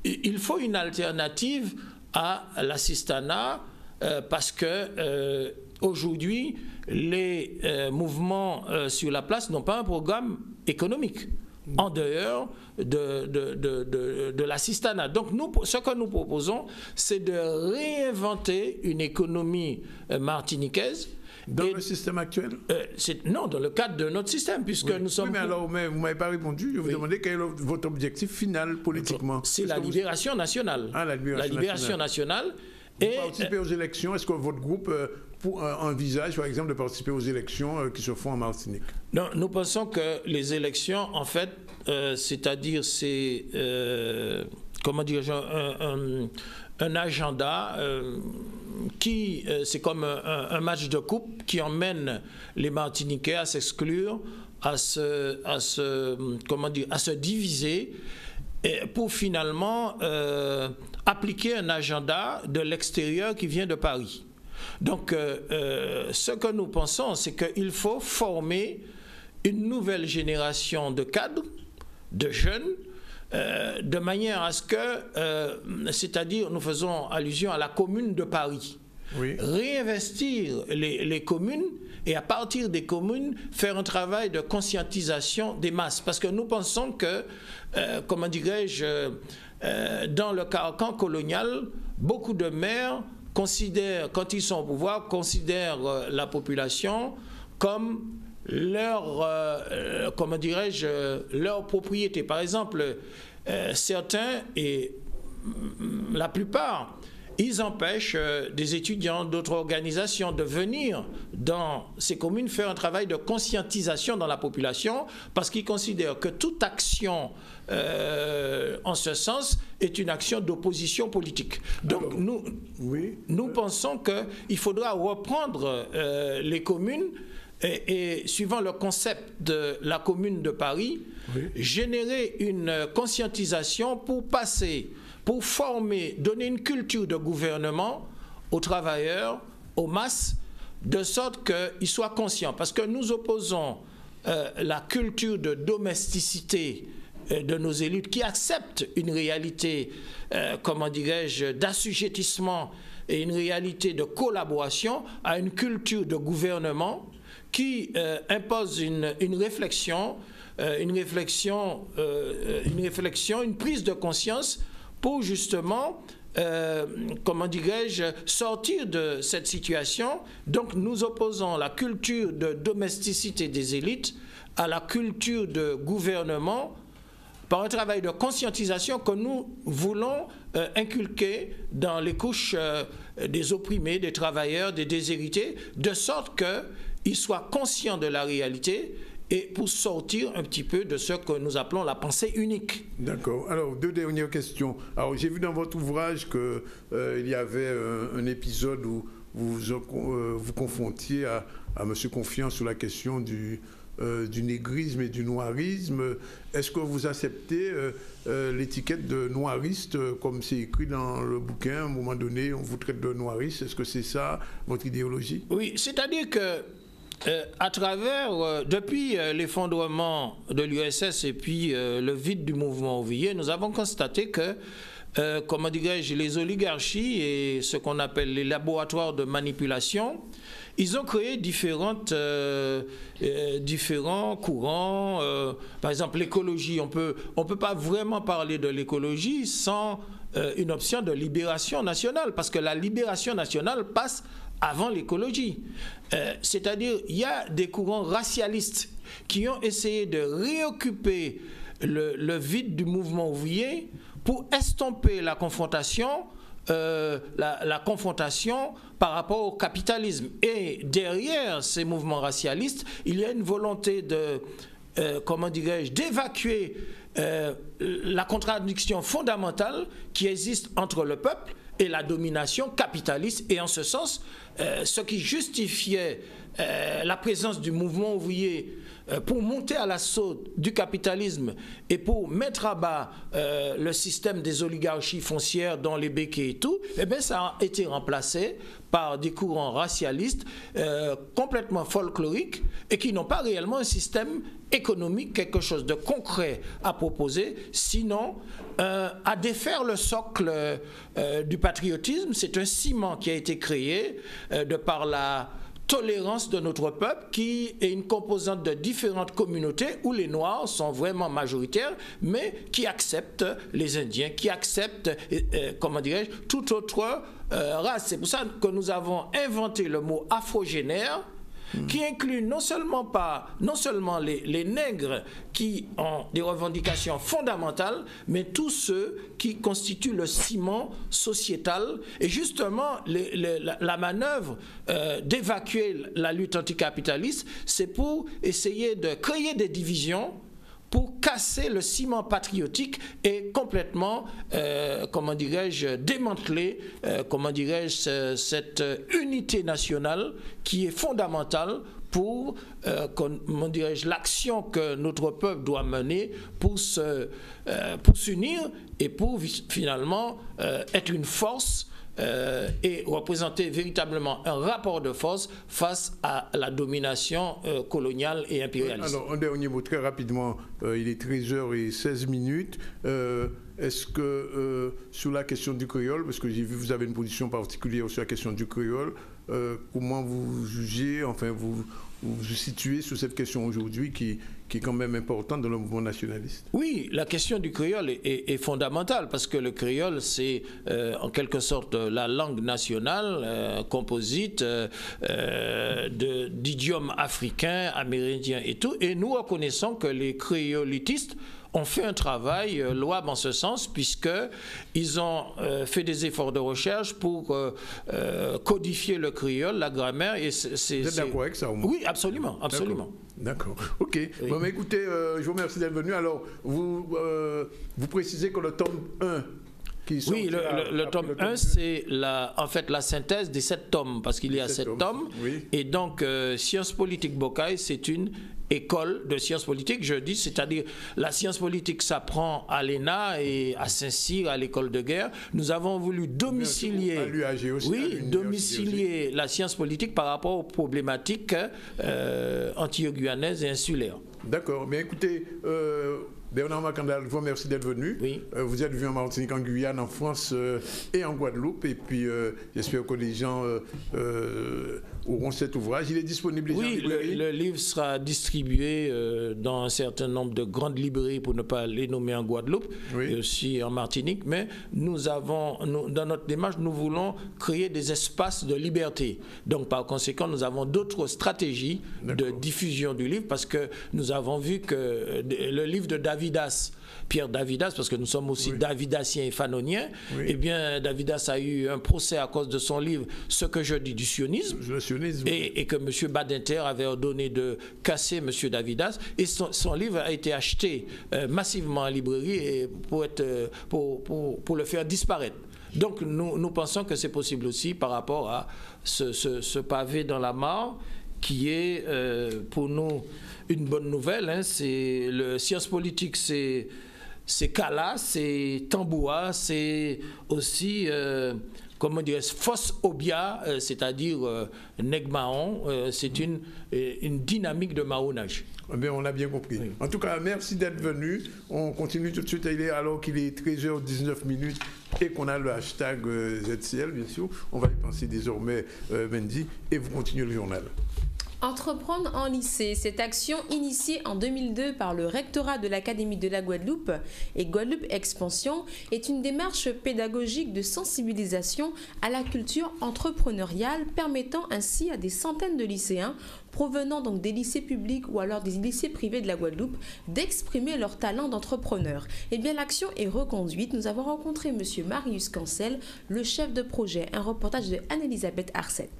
il faut une alternative à l'assistanat, parce que aujourd'hui, les mouvements sur la place n'ont pas un programme économique en dehors de l'assistanat. Donc nous, ce que nous proposons, c'est de réinventer une économie martiniquaise. Dans le système actuel? Non, dans le cadre de notre système, puisque nous sommes... Oui, mais alors, vous ne m'avez pas répondu. Je vous demandais quel est votre objectif final politiquement. C'est la libération nationale. Ah, la libération nationale. Vous participez aux élections, est-ce que votre groupe envisage, par exemple, de participer aux élections qui se font en Martinique? Non, nous pensons que les élections, en fait, c'est-à-dire c'est, comment dirais-je, un agenda qui, c'est comme un match de coupe qui emmène les Martiniquais à s'exclure, à se diviser, et pour finalement appliquer un agenda de l'extérieur qui vient de Paris. Donc, ce que nous pensons, c'est qu'il faut former une nouvelle génération de cadres, de jeunes, de manière à ce que, c'est-à-dire, nous faisons allusion à la commune de Paris. Oui. Réinvestir les communes et à partir des communes, faire un travail de conscientisation des masses. Parce que nous pensons que, comment dirais-je, dans le carcan colonial, beaucoup de maires considèrent, quand ils sont au pouvoir, considèrent la population comme leur, comment dirais-je, leur propriété. Par exemple, certains, et la plupart, ils empêchent des étudiants d'autres organisations de venir dans ces communes faire un travail de conscientisation dans la population parce qu'ils considèrent que toute action en ce sens est une action d'opposition politique. Donc alors, nous pensons qu'il faudra reprendre les communes et suivant le concept de la commune de Paris, générer une conscientisation pour passer, pour former, donner une culture de gouvernement aux travailleurs, aux masses, de sorte qu'ils soient conscients. Parce que nous opposons la culture de domesticité de nos élites qui acceptent une réalité, comment dirais-je, d'assujettissement et une réalité de collaboration à une culture de gouvernement qui impose une réflexion, une prise de conscience pour justement, comment dirais-je, sortir de cette situation. Donc nous opposons la culture de domesticité des élites à la culture de gouvernement par un travail de conscientisation que nous voulons inculquer dans les couches des opprimés, des travailleurs, des déshérités, de sorte qu'ils soient conscients de la réalité et pour sortir un petit peu de ce que nous appelons la pensée unique. D'accord. Alors, deux dernières questions. Alors, j'ai vu dans votre ouvrage qu'il y avait un épisode où vous vous confrontiez à M. Confiant sur la question du négrisme et du noirisme. Est-ce que vous acceptez l'étiquette de noiriste, comme c'est écrit dans le bouquin, à un moment donné, on vous traite de noiriste? Est-ce que c'est ça, votre idéologie? Oui, c'est-à-dire que à travers, depuis l'effondrement de l'URSS et puis le vide du mouvement ouvrier, nous avons constaté que, comment dirais-je, les oligarchies et ce qu'on appelle les laboratoires de manipulation, ils ont créé différents courants. Par exemple, l'écologie, on peut pas vraiment parler de l'écologie sans une option de libération nationale, parce que la libération nationale passe avant l'écologie. C'est-à-dire, il y a des courants racialistes qui ont essayé de réoccuper le vide du mouvement ouvrier pour estomper la confrontation, la confrontation par rapport au capitalisme. Et derrière ces mouvements racialistes, il y a une volonté de, comment dirais-je, d'évacuer la contradiction fondamentale qui existe entre le peuple et la domination capitaliste. Et en ce sens, ce qui justifiait la présence du mouvement ouvrier pour monter à l'assaut du capitalisme et pour mettre à bas le système des oligarchies foncières dans les béquets et tout, eh bien, ça a été remplacé par des courants racialistes complètement folkloriques et qui n'ont pas réellement un système économique, quelque chose de concret à proposer, sinon à défaire le socle du patriotisme. C'est un ciment qui a été créé de par la tolérance de notre peuple, qui est une composante de différentes communautés où les Noirs sont vraiment majoritaires, mais qui acceptent les Indiens, qui acceptent, comment dirais-je, toute autre race. C'est pour ça que nous avons inventé le mot afrogénaire, qui inclut non seulement les nègres qui ont des revendications fondamentales, mais tous ceux qui constituent le ciment sociétal. Et justement, la manœuvre d'évacuer la lutte anticapitaliste, c'est pour essayer de créer des divisions, pour casser le ciment patriotique et complètement, comment dirais-je, démanteler, cette unité nationale qui est fondamentale pour, comment dirais-je, l'action que notre peuple doit mener pour s'unir et pour finalement être une force et représenter véritablement un rapport de force face à la domination coloniale et impérialiste. Alors, un dernier mot très rapidement, il est 13h16. Est-ce que sur la question du créole, parce que j'ai vu que vous avez une position particulière sur la question du créole, comment vous jugez, enfin vous vous situez sur cette question aujourd'hui qui est quand même importante dans le mouvement nationaliste? Oui, la question du créole est fondamentale parce que le créole, c'est en quelque sorte la langue nationale, composite d'idiomes africains, amérindiens et tout. Et nous reconnaissons que les créolitistes ont fait un travail louable en ce sens, puisqu'ils ont fait des efforts de recherche pour codifier le créole, la grammaire. Et vous êtes d'accord avec ça au moins? Oui, absolument, absolument. D'accord. OK. Oui. Bon, mais écoutez, je vous remercie d'être venu. Alors, vous précisez que le tome 1... Oui, le tome 1, c'est en fait la synthèse des 7 tomes, parce qu'il y a 7 tomes. Oui. Et donc, Sciences politiques Bocaille, c'est une école de sciences politiques, je dis, c'est-à-dire la science politique s'apprend à l'ENA et à Saint-Cyr, à l'école de guerre. Nous avons voulu domicilier, domicilier la science politique par rapport aux problématiques antillo-guyanaises et insulaires. D'accord, mais écoutez, Bernard Macandal, je vous remercie d'être venu. Oui. Vous êtes venu en Martinique, en Guyane, en France et en Guadeloupe. Et puis, j'espère que les gens auront cet ouvrage. Il est disponible déjà en librairie? Le livre sera distribué dans un certain nombre de grandes librairies, pour ne pas les nommer, en Guadeloupe, et aussi en Martinique. Mais nous avons, dans notre démarche, nous voulons créer des espaces de liberté. Donc, par conséquent, nous avons d'autres stratégies de diffusion du livre, parce que nous avons vu que le livre de Pierre Davidas, parce que nous sommes aussi davidassiens et fanoniens, eh bien, Davidas a eu un procès à cause de son livre « Ce que je dis du sionisme », et que M. Badinter avait ordonné de casser M. Davidas, et son livre a été acheté massivement en librairie et pour le faire disparaître. Donc, nous pensons que c'est possible aussi par rapport à ce pavé dans la mare, qui est pour nous une bonne nouvelle. Hein. C'est le sciences politiques, c'est Kala, c'est Tamboua, c'est aussi comment dire, Fos Obia, c'est-à-dire Negmaon. C'est une dynamique de mahonnage. Bien, on a bien compris. Oui. En tout cas, merci d'être venu. On continue tout de suite alors qu'il est 13h19 et qu'on a le hashtag ZCL, bien sûr. On va y penser désormais, Mendy, et vous continuez le journal. Entreprendre en lycée, cette action initiée en 2002 par le rectorat de l'Académie de la Guadeloupe et Guadeloupe Expansion est une démarche pédagogique de sensibilisation à la culture entrepreneuriale, permettant ainsi à des centaines de lycéens provenant donc des lycées publics ou alors des lycées privés de la Guadeloupe d'exprimer leur talent d'entrepreneur. Eh bien, l'action est reconduite. Nous avons rencontré M. Marius Cancel, le chef de projet, un reportage de Anne-Elisabeth Arcet.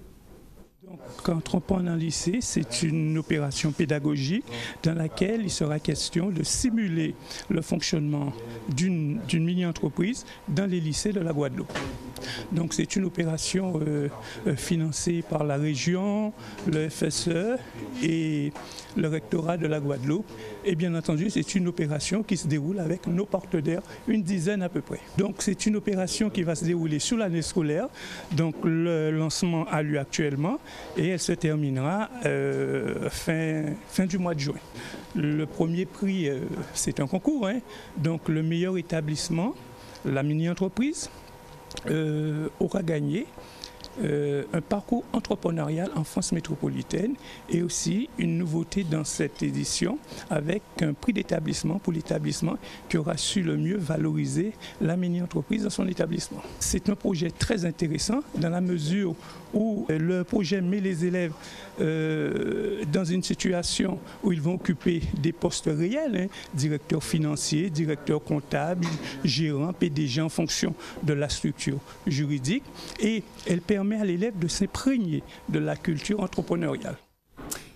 Entreprendre en lycée, c'est une opération pédagogique dans laquelle il sera question de simuler le fonctionnement d'une mini-entreprise dans les lycées de la Guadeloupe. Donc c'est une opération financée par la région, le FSE et le rectorat de la Guadeloupe. Et bien entendu, c'est une opération qui se déroule avec nos partenaires, une dizaine à peu près. Donc c'est une opération qui va se dérouler sous l'année scolaire. Donc le lancement a lieu actuellement et elle se terminera fin du mois de juin. Le premier prix, c'est un concours, hein. Donc le meilleur établissement, la mini-entreprise, aura gagné un parcours entrepreneurial en France métropolitaine et aussi une nouveauté dans cette édition avec un prix d'établissement pour l'établissement qui aura su le mieux valoriser la mini-entreprise dans son établissement. C'est un projet très intéressant dans la mesure où le projet met les élèves dans une situation où ils vont occuper des postes réels, directeur financier, directeur comptable, gérant, PDG en fonction de la structure juridique, et elle permet à l'élève de s'imprégner de la culture entrepreneuriale.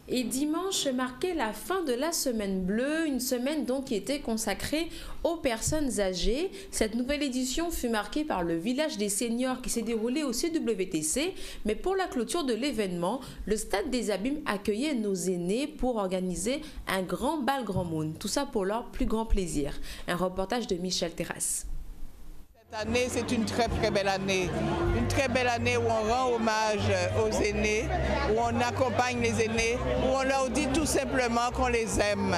Et dimanche marquait la fin de la semaine bleue, une semaine donc qui était consacrée aux personnes âgées. Cette nouvelle édition fut marquée par le village des seniors qui s'est déroulé au CWTC. Mais pour la clôture de l'événement, le Stade des Abîmes accueillait nos aînés pour organiser un grand bal grand monde. Tout ça pour leur plus grand plaisir. Un reportage de Michel Terrasse. Cette année, c'est une très belle année. Une très belle année où on rend hommage aux aînés, où on accompagne les aînés, où on leur dit tout simplement qu'on les aime.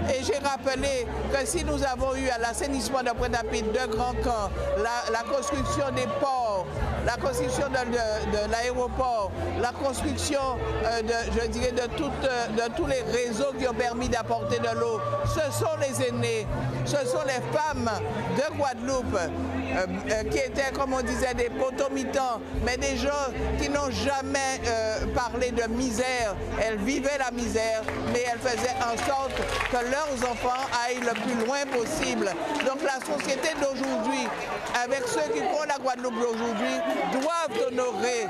Et j'ai rappelé que si nous avons eu à l'assainissement de Pointe-à-Pitre 2 grands camps, la construction des ports, la construction de l'aéroport, la construction de tous les réseaux qui ont permis d'apporter de l'eau, ce sont les aînés, ce sont les femmes de Guadeloupe qui étaient, comme on disait, des potomitans, mais des gens qui n'ont jamais parlé de misère. Elles vivaient la misère, mais elles faisaient en sorte que leurs enfants aillent le plus loin possible. Donc la société d'aujourd'hui, avec ceux qui font la Guadeloupe d'aujourd'hui, doivent honorer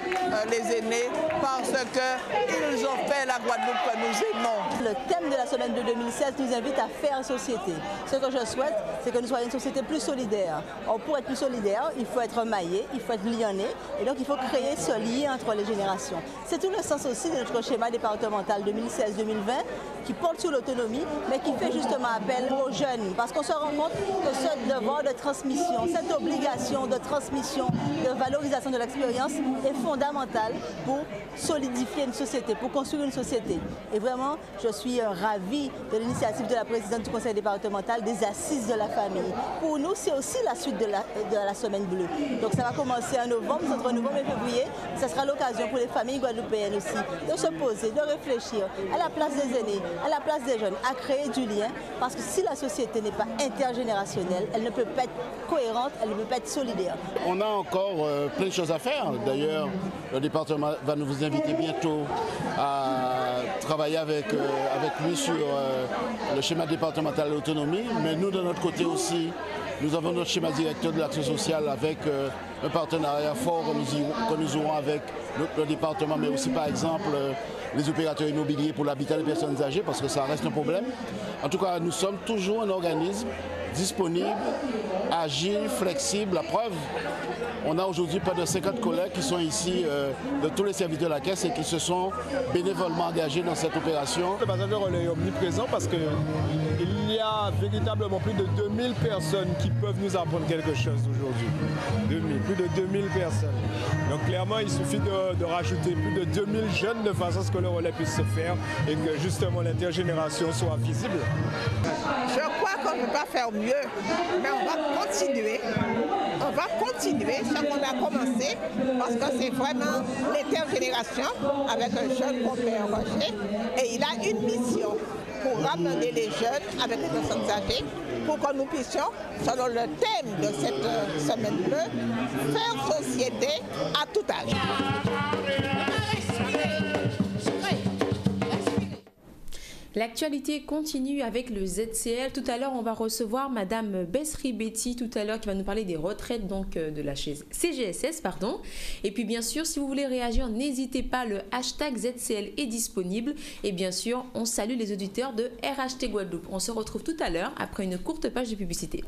les aînés parce qu'ils ont fait la Guadeloupe que nous aimons. Le thème de la semaine de 2016 nous invite à faire société. Ce que je souhaite, c'est que nous soyons une société plus solidaire. Or, pour être plus solidaire, il faut être maillé, il faut être lionné, et donc il faut créer ce lien entre les générations. C'est tout le sens aussi de notre schéma départemental 2016-2020 qui porte sur l'autonomie, mais qui fait justement appel aux jeunes, parce qu'on se rend compte que ce devoir de transmission, cette obligation de transmission, de valorisation de l'expérience est fondamentale pour solidifier une société, pour construire une société. Et vraiment, je suis ravie de l'initiative de la présidente du conseil départemental des assises de la famille. Pour nous, c'est aussi la suite de la semaine bleue. Donc ça va commencer en novembre, entre novembre et février. Ça sera l'occasion pour les familles guadeloupéennes aussi de se poser, de réfléchir à la place des aînés, à la place des jeunes, à créer du lien. Parce que si la société n'est pas intergénérationnelle, elle ne peut pas être cohérente, elle ne peut pas être solidaire. On a encore plein de choses à faire. D'ailleurs, le département va nous inviter bientôt à travailler avec lui sur le schéma départemental de l'autonomie. Mais nous, de notre côté aussi, nous avons notre schéma directeur de l'action sociale avec un partenariat fort que nous aurons avec le département, mais aussi par exemple les opérateurs immobiliers pour l'habitat des personnes âgées, parce que ça reste un problème. En tout cas, nous sommes toujours un organisme disponible, agile, flexible. La preuve, on a aujourd'hui près de 50 collègues qui sont ici de tous les services de la Caisse et qui se sont bénévolement engagés dans cette opération. Le bazar de relais est omniprésent parce qu'il y a véritablement plus de 2000 personnes qui peuvent nous apprendre quelque chose aujourd'hui. Plus de 2000 personnes. Donc clairement, il suffit de rajouter plus de 2000 jeunes de façon à ce que le relais puisse se faire et que justement l'intergénération soit visible. Je crois qu'on ne peut pas faire mieux, mais on va continuer. On va continuer ce qu'on a commencé parce que c'est vraiment l'intergénération avec un jeune qu'on peut engager. Et il a une mission pour ramener les jeunes avec les personnes âgées pour que nous puissions, selon le thème de cette semaine bleue, faire société à tout âge. L'actualité continue avec le ZCL. Tout à l'heure, on va recevoir Madame Besri Betty, tout à l'heure, qui va nous parler des retraites donc, de la CGSS. Pardon. Et puis, bien sûr, si vous voulez réagir, n'hésitez pas, le hashtag ZCL est disponible. Et bien sûr, on salue les auditeurs de RHT Guadeloupe. On se retrouve tout à l'heure après une courte page de publicité.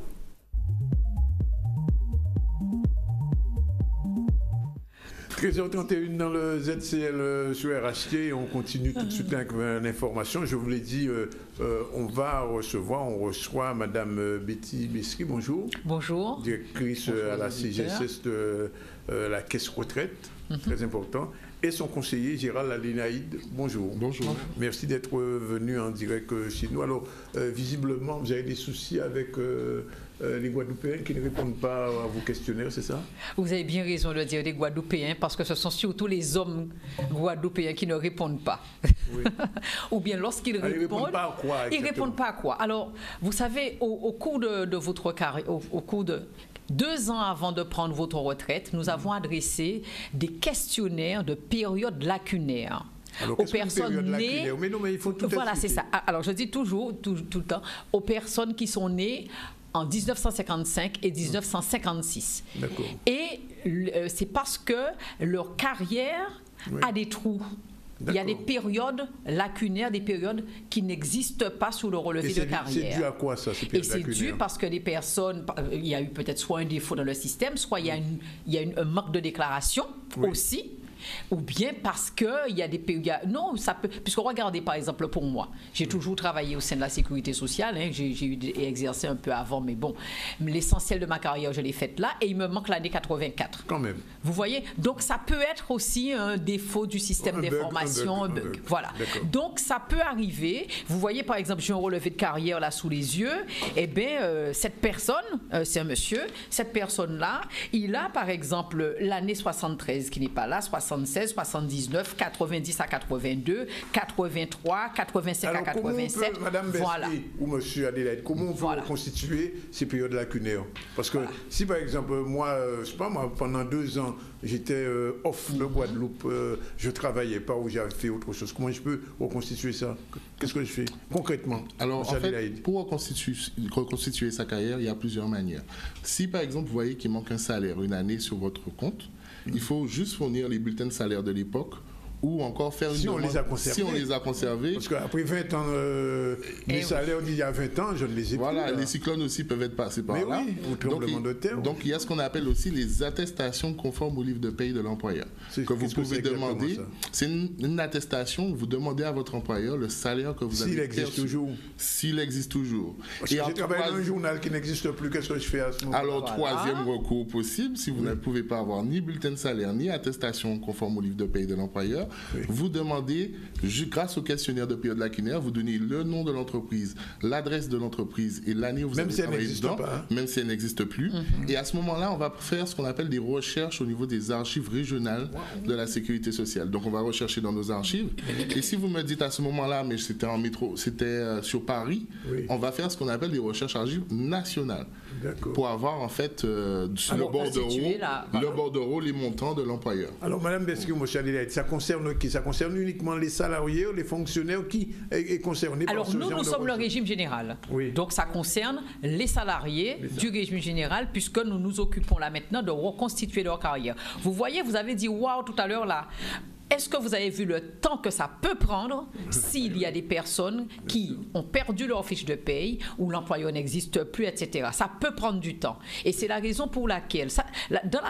13h31 dans le ZCL sur RHT. On continue tout de suite avec l'information. Je vous l'ai dit, on reçoit Madame Betty Besri. Bonjour. Bonjour. Directrice à la CGSS de la Caisse retraite. Très important. et son conseiller Gérald Alinaïd. Bonjour. Bonjour. Merci d'être venu en direct chez nous. Alors, visiblement, vous avez des soucis avec les Guadeloupéens qui ne répondent pas à vos questionnaires, c'est ça? Vous avez bien raison de dire les Guadeloupéens, parce que ce sont surtout les hommes guadeloupéens qui ne répondent pas. Oui. Ou bien lorsqu'ils répondent, ils ne répondent pas à quoi? Ils ne répondent pas à quoi? Alors, vous savez, au cours de votre carrière, au cours de 2 ans avant de prendre votre retraite, nous avons adressé des questionnaires de période lacunaire. Alors, aux personnes nées. Mais non, mais il faut tout voilà, c'est ça. Alors, je dis toujours, tout le temps, aux personnes qui sont nées en 1955 et 1956. D'accord. Et c'est parce que leur carrière a des trous. Il y a des périodes lacunaires, des périodes qui n'existent pas sous le relevé de carrière. C'est dû à quoi ça, ces périodes lacunaires? Et c'est dû parce que les personnes, il y a eu peut-être soit un défaut dans le système, soit il y a un manque de déclaration aussi. Ou bien parce qu'il y a des pays... Non, ça peut... Puisque regardez, par exemple, pour moi, j'ai toujours travaillé au sein de la sécurité sociale, hein, j'ai exercé un peu avant, mais bon, l'essentiel de ma carrière, je l'ai faite là, et il me manque l'année 84. Quand même. Vous voyez? Donc, ça peut être aussi un défaut du système d'information, un bug. Voilà. Donc, ça peut arriver. Vous voyez, par exemple, j'ai un relevé de carrière là sous les yeux. Eh bien, cette personne, c'est un monsieur, cette personne-là, il a, par exemple, l'année 73 qui n'est pas là, 76, 79, 90 à 82, 83, 85 à 87. Madame Besky ou Monsieur Adélaïde, comment on peut reconstituer ces périodes lacunaires? Parce que si par exemple, moi, je sais pas moi, pendant 2 ans, j'étais off de Guadeloupe, je travaillais pas ou j'avais fait autre chose, comment je peux reconstituer ça? Qu'est-ce que je fais concrètement? Alors, en fait, pour reconstituer sa carrière, il y a plusieurs manières. Si par exemple, vous voyez qu'il manque un salaire une année sur votre compte, il faut juste fournir les bulletins de salaire de l'époque ou encore faire une demande. Si on les a conservés. Parce qu'après 20 ans, les salaires d'il y a 20 ans, je ne les ai plus. Voilà, les cyclones aussi peuvent être passés par là. Donc il y a ce qu'on appelle aussi les attestations conformes au livre de paye de l'employeur. Que vous pouvez demander. C'est une attestation, vous demandez à votre employeur le salaire que vous avez perçu. S'il existe toujours. S'il existe toujours. Parce que j'ai travaillé dans un journal qui n'existe plus, qu'est-ce que je fais à ce moment-là? Alors, troisième recours possible, si vous ne pouvez pas avoir ni bulletin de salaire, ni attestation conforme au livre de paye de l'employeur, vous demandez, grâce au questionnaire de période lacunaire, vous donnez le nom de l'entreprise, l'adresse de l'entreprise et l'année où vous avez travaillé dedans, même si elle n'existe plus. Et à ce moment-là, on va faire ce qu'on appelle des recherches au niveau des archives régionales de la sécurité sociale. Donc, on va rechercher dans nos archives. Et si vous me dites à ce moment-là, mais c'était en métro, c'était sur Paris, on va faire ce qu'on appelle des recherches archives nationales. Pour avoir en fait sur le bordereau les montants de l'employeur. Alors Madame Besky, Monsieur Adélaïde, ça concerne qui? Ça concerne uniquement les salariés, les fonctionnaires qui est concerné par ce genre de Alors nous sommes le régime général. Donc ça concerne les salariés du régime général puisque nous nous occupons là maintenant de reconstituer leur carrière. Vous voyez, vous avez dit waouh tout à l'heure là. Est-ce que vous avez vu le temps que ça peut prendre s'il y a des personnes qui ont perdu leur fiche de paye ou l'employeur n'existe plus, etc. Ça peut prendre du temps. Et c'est la raison pour laquelle, dans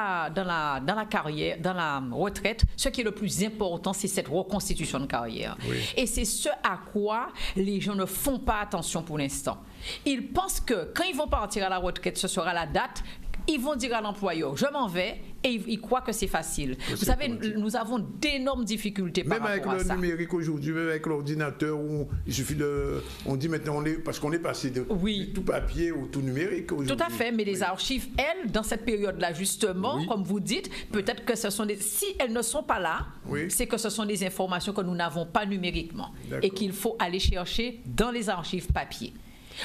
la carrière, dans la retraite, ce qui est le plus important, c'est cette reconstitution de carrière. Et c'est ce à quoi les gens ne font pas attention pour l'instant. Ils pensent que quand ils vont partir à la retraite, ce sera la date. Ils vont dire à l'employeur, je m'en vais, et ils croient que c'est facile. Vous savez, nous avons d'énormes difficultés par rapport à ça. Même avec le numérique aujourd'hui, même avec l'ordinateur, il suffit de... On dit maintenant, parce qu'on est passé de tout papier ou tout numérique aujourd'hui. Tout à fait, mais les archives, elles, dans cette période-là, justement, comme vous dites, peut-être que ce sont des... Si elles ne sont pas là, c'est que ce sont des informations que nous n'avons pas numériquement et qu'il faut aller chercher dans les archives papier.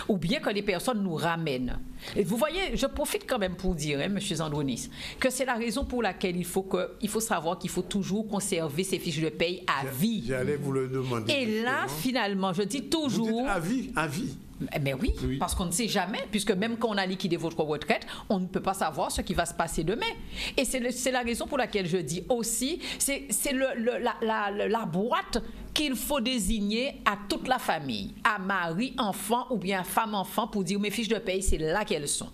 Ou bien que les personnes nous ramènent. Et vous voyez, je profite quand même pour dire, M. Zandronis, que c'est la raison pour laquelle il faut savoir qu'il faut toujours conserver ces fiches de paye à vie. J'allais vous le demander. Et là, finalement, je dis toujours... Vous dites à vie, à vie. Mais oui, parce qu'on ne sait jamais, puisque même quand on a liquidé votre retraite, on ne peut pas savoir ce qui va se passer demain. Et c'est la raison pour laquelle je dis aussi, c'est la boîte qu'il faut désigner à toute la famille, à mari, enfant ou bien femme-enfant, pour dire mes fiches de paye, c'est là qu'elles sont.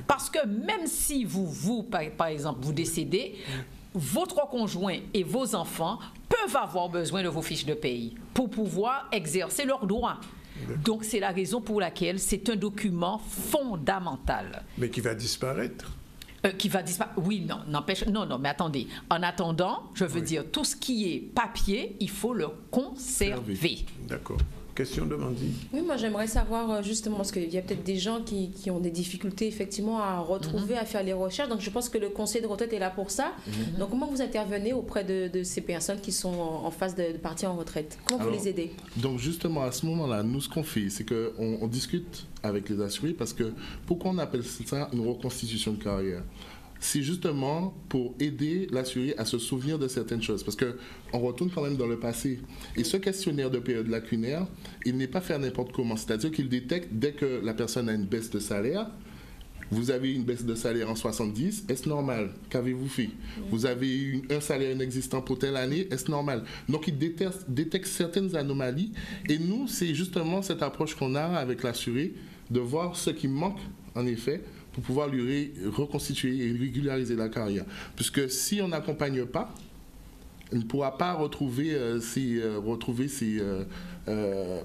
Parce que même si vous par exemple, vous décédez, votre conjoint et vos enfants peuvent avoir besoin de vos fiches de paye pour pouvoir exercer leurs droits. Donc, c'est la raison pour laquelle c'est un document fondamental. Mais qui va disparaître. Qui va disparaître. Oui, non, n'empêche. Non, mais attendez. En attendant, je veux dire, tout ce qui est papier, il faut le conserver. D'accord. Question de Mandy. Oui, moi j'aimerais savoir justement, parce qu'il y a peut-être des gens qui ont des difficultés effectivement à retrouver, à faire les recherches. Donc je pense que le conseil de retraite est là pour ça. Donc comment vous intervenez auprès de ces personnes qui sont en phase de partir en retraite? Comment vous les aidez? Donc justement à ce moment-là, nous ce qu'on fait, c'est qu'on discute avec les assurés parce que pourquoi on appelle ça une reconstitution de carrière? C'est justement pour aider l'assuré à se souvenir de certaines choses. Parce qu'on retourne quand même dans le passé. Et ce questionnaire de période lacunaire, il n'est pas fait n'importe comment. C'est-à-dire qu'il détecte dès que la personne a une baisse de salaire. Vous avez une baisse de salaire en 70, est-ce normal? Qu'avez-vous fait? Vous avez eu un salaire inexistant pour telle année, est-ce normal? Donc il détecte certaines anomalies. Et nous, c'est justement cette approche qu'on a avec l'assuré, de voir ce qui manque, en effet, pour pouvoir lui reconstituer et régulariser la carrière. Puisque si on n'accompagne pas, on ne pourra pas retrouver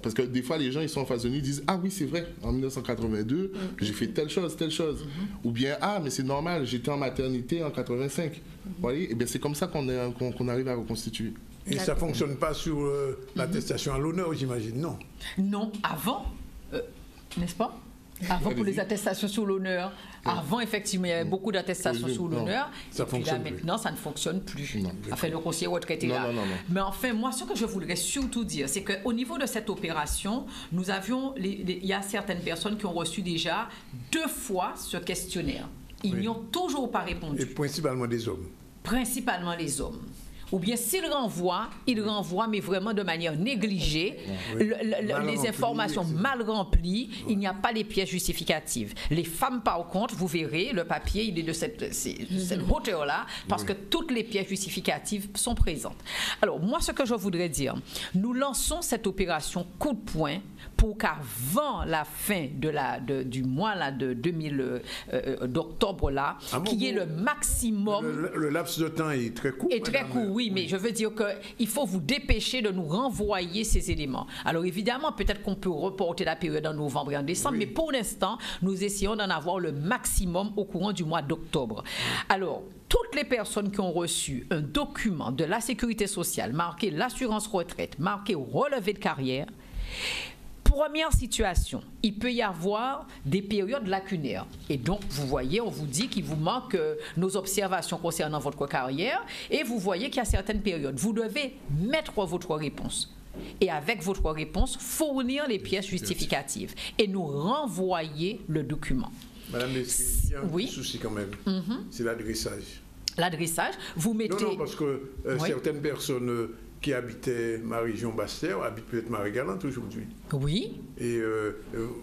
parce que des fois, les gens, ils sont en face de nous, ils disent « Ah oui, c'est vrai, en 1982, j'ai fait telle chose. » Ou bien « Ah, mais c'est normal, j'étais en maternité en 85. » Vous voyez? Et bien, c'est comme ça qu'on arrive à reconstituer. Et ça ne fonctionne pas sur l'attestation à l'honneur, j'imagine, non? Non, avant, n'est-ce pas? Avant, pour les attestations sur l'honneur, avant, effectivement, il y avait beaucoup d'attestations sur l'honneur. Et puis là, maintenant, ça ne fonctionne plus. Enfin, le conseiller retraité là. Mais enfin, moi, ce que je voudrais surtout dire, c'est qu'au niveau de cette opération, nous avions, il y a certaines personnes qui ont reçu déjà 2 fois ce questionnaire. Ils n'y ont toujours pas répondu. Et principalement des hommes. Principalement les hommes. Ou bien s'il renvoie, mais vraiment de manière négligée, les informations mal remplies, il n'y a pas les pièces justificatives. Les femmes, par contre, vous verrez, le papier, il est de cette hauteur-là, parce que toutes les pièces justificatives sont présentes. Alors, moi, ce que je voudrais dire, nous lançons cette opération coup de poing pour qu'avant la fin du mois là, d'octobre, là, qu'il y ait le maximum... Le laps de temps est très court. Est très court, oui, mais je veux dire qu'il faut vous dépêcher de nous renvoyer ces éléments. Alors évidemment, peut-être qu'on peut reporter la période en novembre et en décembre, mais pour l'instant, nous essayons d'en avoir le maximum au courant du mois d'octobre. Alors, toutes les personnes qui ont reçu un document de la Sécurité sociale marqué l'assurance retraite, marqué relevé de carrière, première situation, il peut y avoir des périodes lacunaires. Et donc, vous voyez, on vous dit qu'il vous manque nos observations concernant votre carrière et vous voyez qu'il y a certaines périodes. Vous devez mettre votre réponse. Et avec votre réponse, fournir les pièces justificatives et nous renvoyer le document. Madame Messi, il y a un petit souci quand même. C'est l'adressage. L'adressage, vous mettez... Non, parce que certaines personnes... qui habitaient ma région Basse-Terre, habitent peut-être Marie-Galante aujourd'hui. Oui. Et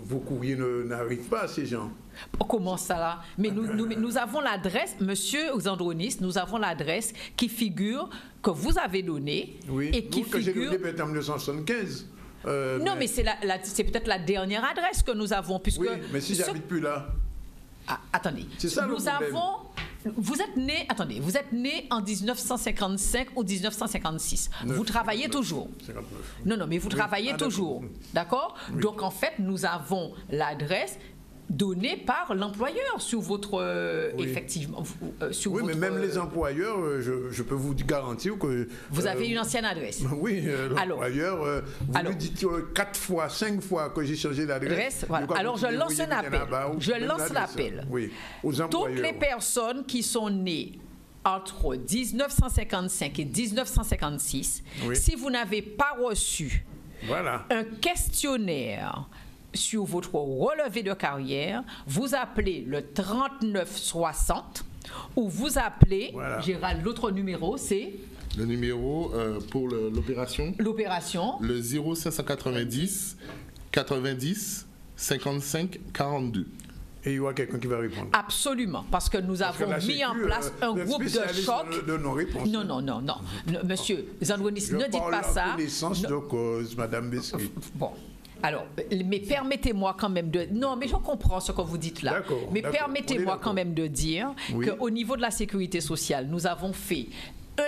vos courriers n'arrivent pas à ces gens. Comment ça là? Mais nous avons l'adresse, monsieur Xandronis, nous avons l'adresse qui figure, que vous avez donnée. Oui, et qui que j'ai donnée peut-être en 1975. Non, mais c'est peut-être la dernière adresse que nous avons. Puisque oui, mais si j'habite plus là. Ah, attendez. C'est ça le problème. Vous êtes né en 1955 ou 1956. Vous travaillez toujours. 59. Non, mais vous travaillez toujours. D'accord? Oui. Donc, en fait, nous avons l'adresse donnée par l'employeur sur votre... effectivement. Sur oui, votre, mais même les employeurs, je peux vous garantir que... Vous avez une ancienne adresse. Oui, l'employeur, vous lui dites 4 fois, 5 fois que j'ai changé l'adresse. Voilà. Alors, je lance un appel. Je lance l'appel. Oui, aux employeurs. Toutes les personnes qui sont nées entre 1955 et 1956, si vous n'avez pas reçu un questionnaire sur votre relevé de carrière, vous appelez le 3960 ou vous appelez, Gérald, l'autre numéro, c'est... Le numéro pour l'opération. L'opération. Le 0590 90 55 42. Et il y aura quelqu'un qui va répondre. Absolument, parce que nous avons mis en place un groupe de choc. De non-réponse. Non. Monsieur Xandronis, ne dites pas ça. Je connaissance de cause, Madame Besky. Bon. Alors, mais permettez-moi quand même de... Non, mais je comprends ce que vous dites là. Mais permettez-moi quand même de dire qu'au niveau de la sécurité sociale, nous avons fait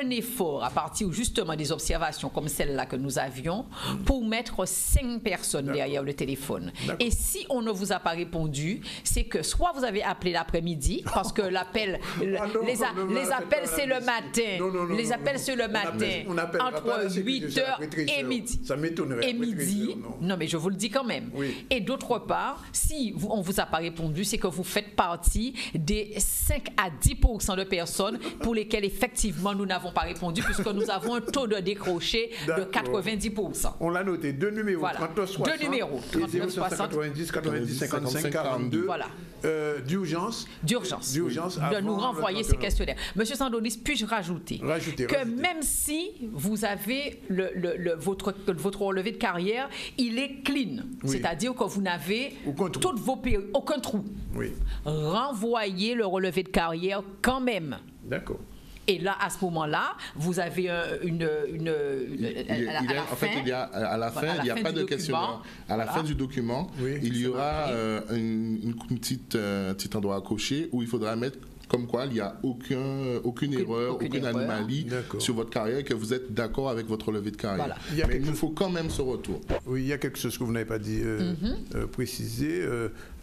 un effort à partir justement des observations comme celle-là que nous avions pour mettre 5 personnes derrière le téléphone. Et si on ne vous a pas répondu, c'est que soit vous avez appelé l'après-midi, parce que l'appel, les appels c'est le matin. Les appels c'est le matin, entre 8h et midi. Ça m'étonnerait. Et midi. Non, mais je vous le dis quand même. Oui. Et d'autre part, si on ne vous a pas répondu, c'est que vous faites partie des 5 à 10% de personnes pour lesquelles effectivement nous n'avons pas répondu, puisque nous avons un taux de décroché de 90%. On l'a noté, 2 numéros, voilà. 39 60. 2 numéros, 39 60. 90 90 55 42. Voilà. D'urgence. De nous renvoyer ces questionnaires. Monsieur Sandonis, puis-je rajouter que même si vous avez votre relevé de carrière, il est clean, c'est-à-dire que vous n'avez toutes vos périodes, aucun trou. Oui. Renvoyez le relevé de carrière quand même. D'accord. Et là, à ce moment-là, vous avez à la fin, il n'y a pas de questionnaire. À la fin du document, il y aura un petit endroit à cocher où il faudra mettre comme quoi il n'y a aucune erreur, aucune anomalie sur votre carrière et que vous êtes d'accord avec votre relevé de carrière. Voilà. Mais il nous faut quand même ce retour. Oui, il y a quelque chose que vous n'avez pas dit, précisé.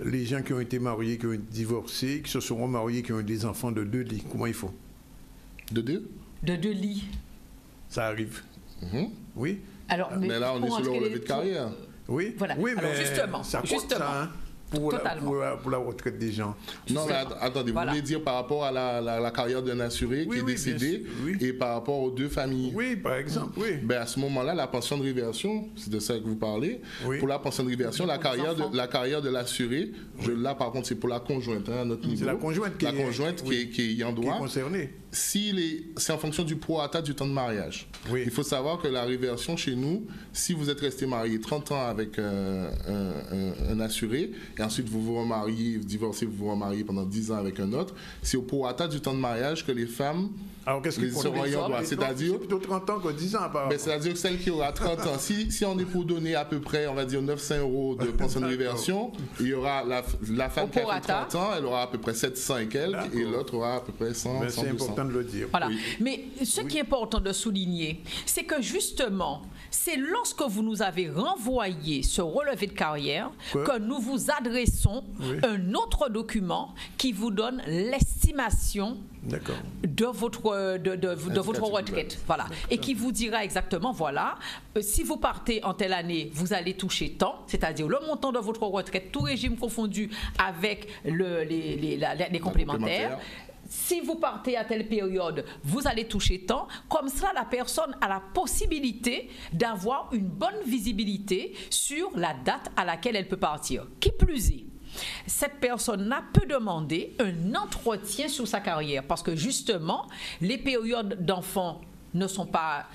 Les gens qui ont été mariés, qui ont divorcé, qui se seront mariés, qui ont eu des enfants de 2 lits, comment il faut? De 2 lits. Ça arrive. Oui. Alors, mais là, on est sur le relevé de carrière. Oui. Voilà. Oui, alors, mais justement. Ça, hein, pour la retraite des gens. Non, mais attendez, vous voulez dire par rapport à la carrière d'un assuré qui est décédé et par rapport aux 2 familles. Oui, par exemple, oui. Ben à ce moment-là, la pension de réversion, c'est de ça que vous parlez. Pour la pension de réversion, la carrière de l'assuré, là par contre, c'est pour la conjointe, à notre niveau. C'est la conjointe qui est en droit. Qui est concernée. C'est en fonction du prorata du temps de mariage. Oui. Il faut savoir que la réversion chez nous, si vous êtes resté marié 30 ans avec un assuré, et ensuite vous vous remariez, vous divorcez, vous vous remariez pendant 10 ans avec un autre, c'est au prorata du temps de mariage que les femmes seront ayant droit. C'est-à-dire plutôt 30 ans que 10 ans apparemment. C'est-à-dire que celle qui aura 30 ans, si on est pour donner à peu près, on va dire 900 € de pension de réversion, il y aura la femme qui a fait 30 ans, elle aura à peu près 700 et quelques, et l'autre aura à peu près 100, 100, 200. De le dire. Voilà. Mais ce qui est important de souligner, c'est que justement, c'est lorsque vous nous avez renvoyé ce relevé de carrière que nous vous adressons un autre document qui vous donne l'estimation de votre retraite. Voilà. Et qui vous dira exactement, voilà, si vous partez en telle année, vous allez toucher tant, c'est-à-dire le montant de votre retraite, tout régime confondu avec les complémentaires. Si vous partez à telle période, vous allez toucher tant. Comme cela, la personne a la possibilité d'avoir une bonne visibilité sur la date à laquelle elle peut partir. Qui plus est, cette personne-là peut demander un entretien sur sa carrière parce que justement, les périodes d'enfants ne sont pas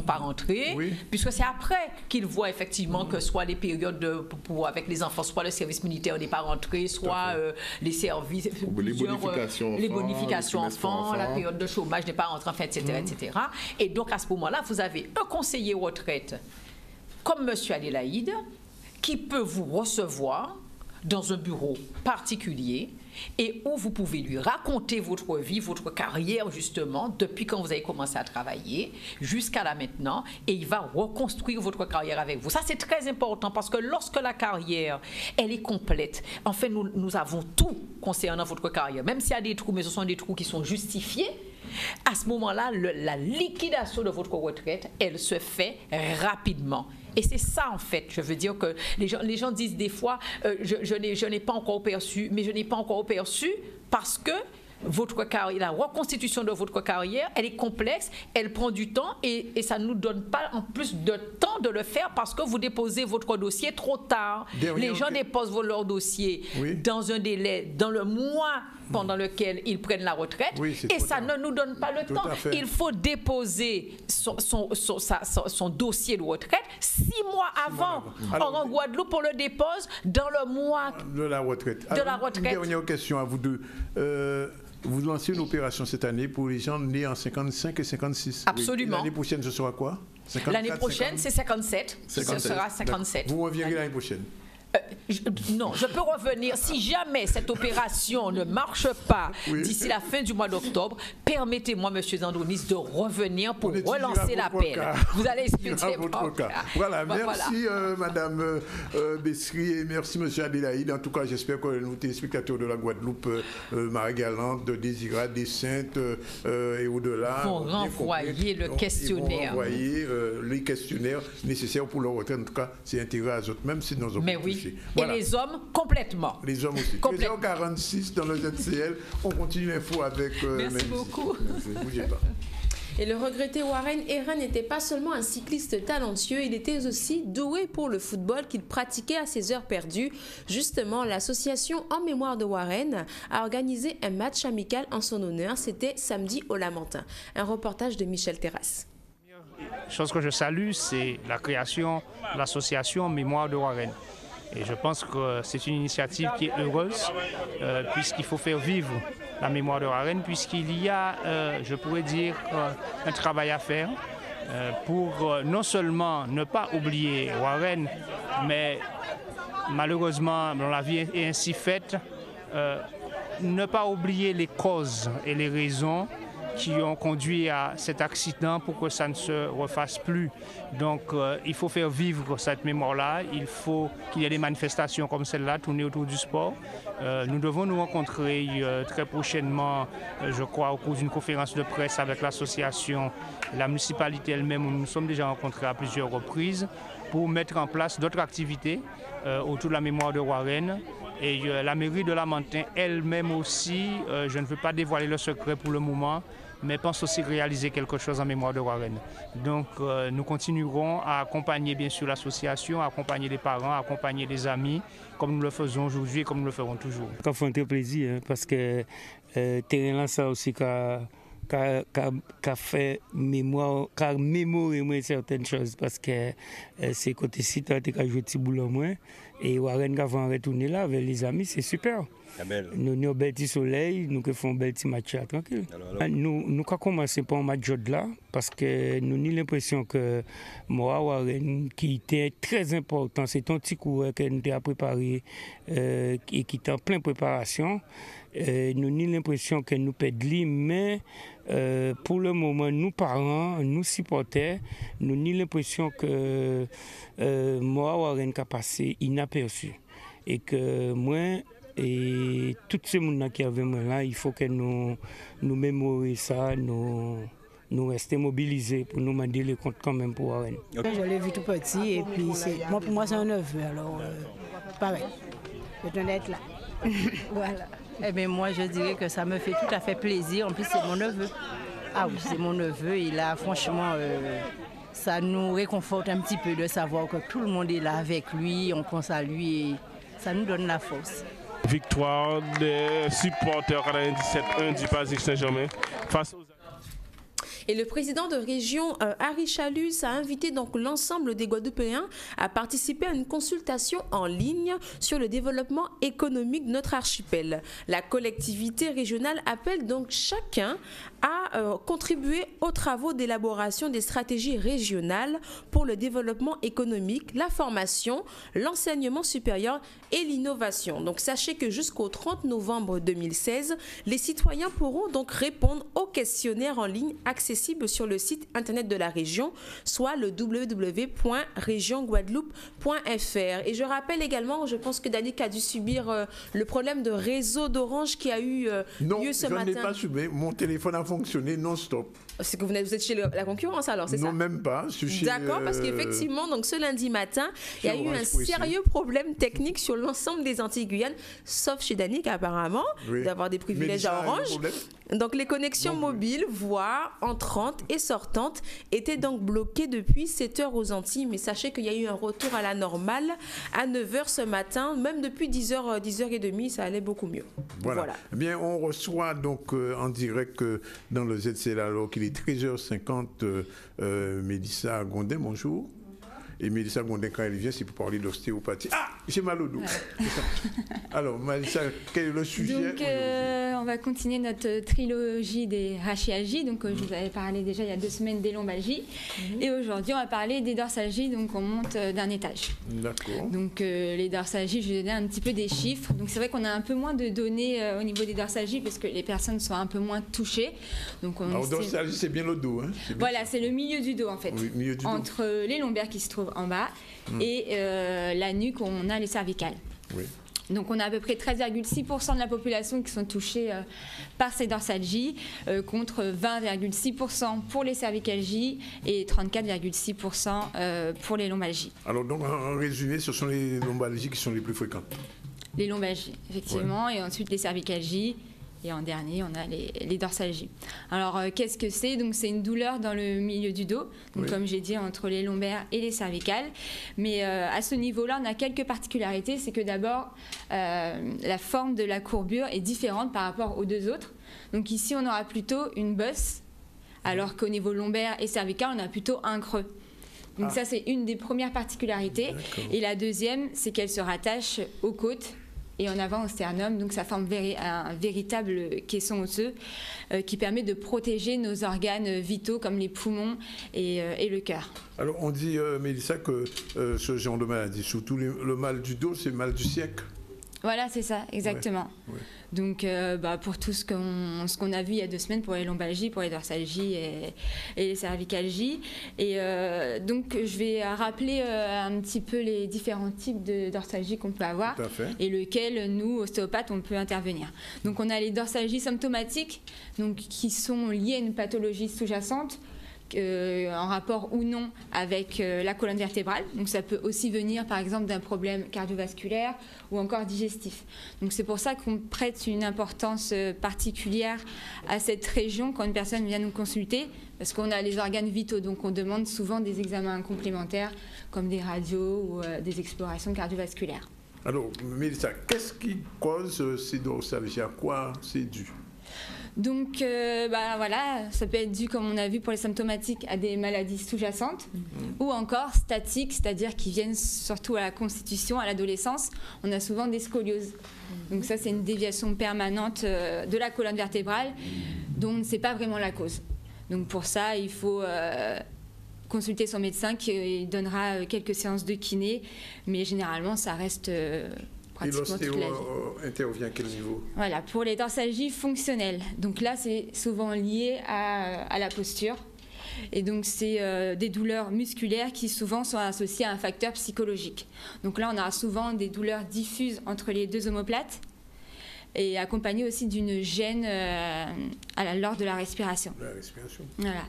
rentrés, puisque c'est après qu'ils voient effectivement que soit les périodes avec les enfants, soit le service militaire n'est pas rentré, soit les services, les bonifications enfants, la période de chômage n'est pas rentrée, enfin, etc., etc. Et donc à ce moment-là, vous avez un conseiller retraite comme M. Adélaïde qui peut vous recevoir dans un bureau particulier et où vous pouvez lui raconter votre vie, votre carrière justement, depuis quand vous avez commencé à travailler jusqu'à là maintenant, et il va reconstruire votre carrière avec vous. Ça, c'est très important parce que lorsque la carrière, elle est complète, en fait, nous avons tout concernant votre carrière. Même s'il y a des trous, mais ce sont des trous qui sont justifiés, à ce moment-là, la liquidation de votre retraite, elle se fait rapidement. Et c'est ça, en fait, je veux dire que les gens disent des fois, je n'ai pas encore perçu, mais je n'ai pas encore perçu parce que votre carrière, la reconstitution de votre carrière, elle est complexe, elle prend du temps et ça ne nous donne pas en plus de temps de le faire parce que vous déposez votre dossier trop tard. Les gens déposent leur dossier dans un délai, dans le mois pendant lequel ils prennent la retraite et ça ne nous donne pas le temps. Il faut déposer son dossier de retraite 6 mois avant. Or, en Guadeloupe, on le dépose dans le mois de la retraite. Une dernière question à vous deux. Vous lancez une opération cette année pour les gens nés en 55 et 56. Absolument. L'année prochaine, ce sera quoi? 54, l'année prochaine, c'est 57. Ce sera 57. Vous reviendrez l'année prochaine. Non, je peux revenir. Si jamais cette opération ne marche pas d'ici la fin du mois d'octobre, permettez-moi, M. Zandonis, de revenir pour relancer l'appel. Vous allez expliquer votre cas. Voilà, merci Madame Bessri et merci M. Adélaïde. En tout cas, j'espère que nos téléspectateurs de la Guadeloupe, Marie-Galante, de Désirade, des Saintes et au-delà vont renvoyer le questionnaire. Vont renvoyer les questionnaires nécessaires pour leur retraite. En tout cas, c'est intérêt à eux autres, même si nous avons touché. Voilà. Et les hommes, complètement. Les hommes aussi. 13h46 dans le ZCL. On continue l'info avec... Merci beaucoup. Ne bougez pas. Et le regretté Warren Herrera n'était pas seulement un cycliste talentueux, il était aussi doué pour le football qu'il pratiquait à ses heures perdues. Justement, l'association En Mémoire de Warren a organisé un match amical en son honneur. C'était samedi au Lamentin. Un reportage de Michel Terrasse. La chose que je salue, c'est la création de l'association Mémoire de Warren. Et je pense que c'est une initiative qui est heureuse, puisqu'il faut faire vivre la mémoire de Warren, puisqu'il y a, je pourrais dire, un travail à faire pour non seulement ne pas oublier Warren, mais malheureusement, la vie est ainsi faite, ne pas oublier les causes et les raisons qui ont conduit à cet accident pour que ça ne se refasse plus. Donc il faut faire vivre cette mémoire-là, il faut qu'il y ait des manifestations comme celle-là tournées autour du sport. Nous devons nous rencontrer très prochainement, je crois, au cours d'une conférence de presse avec l'association, la municipalité elle-même, où nous nous sommes déjà rencontrés à plusieurs reprises pour mettre en place d'autres activités autour de la mémoire de Warren. Et la mairie de Lamentin elle-même aussi, je ne veux pas dévoiler le secret pour le moment, mais pense aussi réaliser quelque chose en mémoire de Warren. Donc nous continuerons à accompagner bien sûr l'association, à accompagner les parents, à accompagner les amis, comme nous le faisons aujourd'hui et comme nous le ferons toujours. Ça fait un très plaisir, parce que terrain là, ça aussi qu'a fait mémoire, qu'a mémoré moi certaines choses, parce que c'est côté site qui a joué petit boulot moins et Warren qui va retourner là avec les amis, c'est super. Nous avons un bel petit soleil, nous faisons un bel petit match là, tranquille. Nous avons commencé par un match là, parce que nous avons l'impression que moi, Warren, qui était très important, c'est un petit coureur que nous avons préparé et qui était en pleine préparation. Nous avons l'impression que nous perdons, mais pour le moment, nous parents, nous supporters, nous avons l'impression que moi, Warren, qui a passé inaperçu. Et que moi, et tous ces gens qui avaient moi là, il faut que nous mémorions ça, nous restions mobilisés pour nous demander les comptes quand même pour Warren. Je l'ai vu tout petit et puis pour moi c'est un neveu, alors pareil, je tenais à être là. Voilà. Eh bien moi je dirais que ça me fait tout à fait plaisir, en plus c'est mon neveu. Ah oui, c'est mon neveu et là franchement ça nous réconforte un petit peu de savoir que tout le monde est là avec lui, on pense à lui et ça nous donne la force. Victoire des supporters 97-1 du Basique Saint-Germain face aux... Et le président de région, Harry Chalus, a invité donc l'ensemble des Guadeloupéens à participer à une consultation en ligne sur le développement économique de notre archipel. La collectivité régionale appelle donc chacun à contribuer aux travaux d'élaboration des stratégies régionales pour le développement économique, la formation, l'enseignement supérieur et l'innovation. Donc sachez que jusqu'au 30 novembre 2016, les citoyens pourront donc répondre au questionnaire en ligne accessible sur le site internet de la région, soit le www.regionguadeloupe.fr. Et je rappelle également, je pense que Danick a dû subir le problème de réseau d'Orange qui a eu lieu ce matin. Non, je n'ai pas subi. Mon téléphone a fonctionné non-stop. C'est que vous êtes chez la concurrence alors, c'est ça? Non, même pas. D'accord, parce qu'effectivement, donc ce lundi matin, il y a eu un sérieux problème technique sur l'ensemble des Antilles-Guyane, sauf chez Danick apparemment, d'avoir des privilèges à Orange. Donc les connexions mobiles, voire entrantes et sortantes, étaient donc bloquées depuis 7h aux Antilles. Mais sachez qu'il y a eu un retour à la normale à 9h ce matin. Même depuis 10h, 10h30, ça allait beaucoup mieux. Voilà. Eh bien, on reçoit donc en direct dans le ZCL alors qu'il est 13h50, Mélissa Gondin, bonjour. Et Mélissa Gondin, quand elle vient, c'est pour parler d'ostéopathie. Ah, j'ai mal au dos. Alors, Mélissa, quel est le sujet? Donc, on va continuer notre trilogie des rachialgies. Donc, je vous avais parlé déjà il y a 2 semaines des lombalgies. Et aujourd'hui, on va parler des dorsalgies. Donc, on monte d'un étage. D'accord. Donc, les dorsalgies, je vais donner un petit peu des chiffres. Donc, c'est vrai qu'on a un peu moins de données au niveau des dorsalgies parce que les personnes sont un peu moins touchées. Donc, dorsalgie, c'est bien le dos. Hein, voilà, c'est le milieu du dos, en fait. Oui, milieu du dos. Entre les lombaires qui se trouvent en bas et la nuque où on a les cervicales. Oui. Donc on a à peu près 13,6% de la population qui sont touchés par ces dorsalgies, contre 20,6% pour les cervicalgies et 34,6% pour les lombalgies. Alors donc en résumé, ce sont les lombalgies qui sont les plus fréquentes. Les lombalgies, effectivement, et ensuite les cervicalgies. Et en dernier, on a les dorsalgies. Alors, qu'est-ce que c'est? Donc, c'est une douleur dans le milieu du dos, donc, comme j'ai dit, entre les lombaires et les cervicales. Mais à ce niveau-là, on a quelques particularités. C'est que d'abord, la forme de la courbure est différente par rapport aux deux autres. Donc ici, on aura plutôt une bosse, alors qu'au niveau lombaire et cervical, on a plutôt un creux. Donc ça, c'est une des premières particularités. Et la deuxième, c'est qu'elle se rattache aux côtes et en avant au sternum, donc ça forme un véritable caisson osseux qui permet de protéger nos organes vitaux comme les poumons et le cœur. Alors on dit, Mélissa, que ce genre de maladie, surtout le mal du dos, c'est le mal du siècle. Voilà, c'est ça, exactement. Ouais. Donc, pour tout ce qu'on a vu il y a 2 semaines pour les lombalgies, pour les dorsalgies et les cervicalgies. Et donc, je vais rappeler un petit peu les différents types de dorsalgies qu'on peut avoir et lequel, nous, ostéopathes, on peut intervenir. Donc, on a les dorsalgies symptomatiques, donc, qui sont liées à une pathologie sous-jacente, en rapport ou non avec la colonne vertébrale. Donc ça peut aussi venir par exemple d'un problème cardiovasculaire ou encore digestif. Donc c'est pour ça qu'on prête une importance particulière à cette région quand une personne vient nous consulter, parce qu'on a les organes vitaux, donc on demande souvent des examens complémentaires comme des radios ou des explorations cardiovasculaires. Alors Mélissa, qu'est-ce qui cause ces dorsalgies? À quoi c'est dû? Donc, voilà, ça peut être dû, comme on a vu pour les symptomatiques, à des maladies sous-jacentes ou encore statiques, c'est-à-dire qui viennent surtout à la constitution, à l'adolescence. On a souvent des scolioses. Donc ça, c'est une déviation permanente de la colonne vertébrale dont on ne sait pas vraiment la cause. Donc pour ça, il faut consulter son médecin qui donnera quelques séances de kiné, mais généralement, ça reste... Et l'ostéo intervient à quel niveau? Voilà, pour les dorsalgies fonctionnelles. Donc là, c'est souvent lié à la posture. Et donc, c'est des douleurs musculaires qui souvent sont associées à un facteur psychologique. Donc là, on a souvent des douleurs diffuses entre les deux omoplates et accompagnées aussi d'une gêne lors de la respiration. La respiration. Voilà.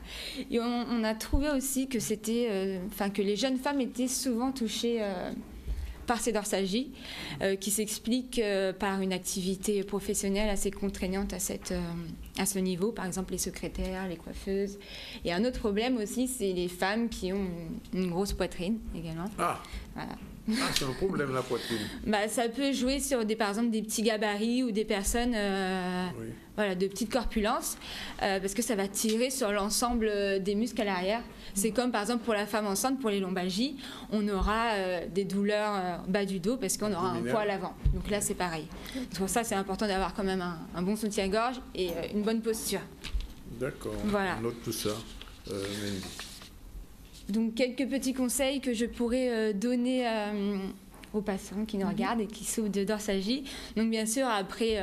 Et on a trouvé aussi que que les jeunes femmes étaient souvent touchées par ces dorsalgies, qui s'expliquent par une activité professionnelle assez contraignante à ce niveau, par exemple les secrétaires, les coiffeuses. Et un autre problème aussi, c'est les femmes qui ont une grosse poitrine également. Voilà. C'est un problème, la poitrine. Ça peut jouer sur par exemple des petits gabarits ou des personnes de petite corpulence, parce que ça va tirer sur l'ensemble des muscles à l'arrière. C'est comme par exemple pour la femme enceinte, pour les lombalgies, on aura des douleurs bas du dos parce qu'on aura un poids à l'avant. Donc là, c'est pareil. C'est pour ça que c'est important d'avoir quand même un bon soutien-gorge et une bonne posture. D'accord. Voilà. On note tout ça. Donc quelques petits conseils que je pourrais donner aux patients qui nous regardent et qui souffrent de dorsalgie. Donc bien sûr, après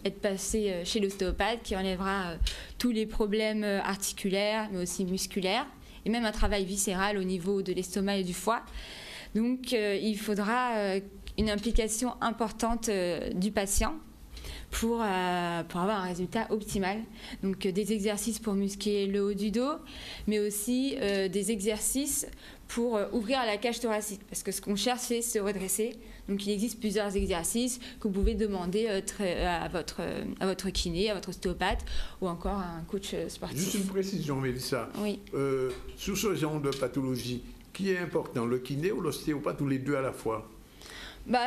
être passé chez l'ostéopathe qui enlèvera tous les problèmes articulaires, mais aussi musculaires, et même un travail viscéral au niveau de l'estomac et du foie. Donc il faudra une implication importante du patient pour avoir un résultat optimal. Donc des exercices pour muscler le haut du dos, mais aussi des exercices pour ouvrir la cage thoracique, parce que ce qu'on cherche, c'est se redresser. Donc il existe plusieurs exercices que vous pouvez demander à votre kiné, à votre ostéopathe ou encore à un coach sportif. Juste une précision, Mélissa. Oui. Sur ce genre de pathologie, qui est important, le kiné ou l'ostéopathe, ou les deux à la fois?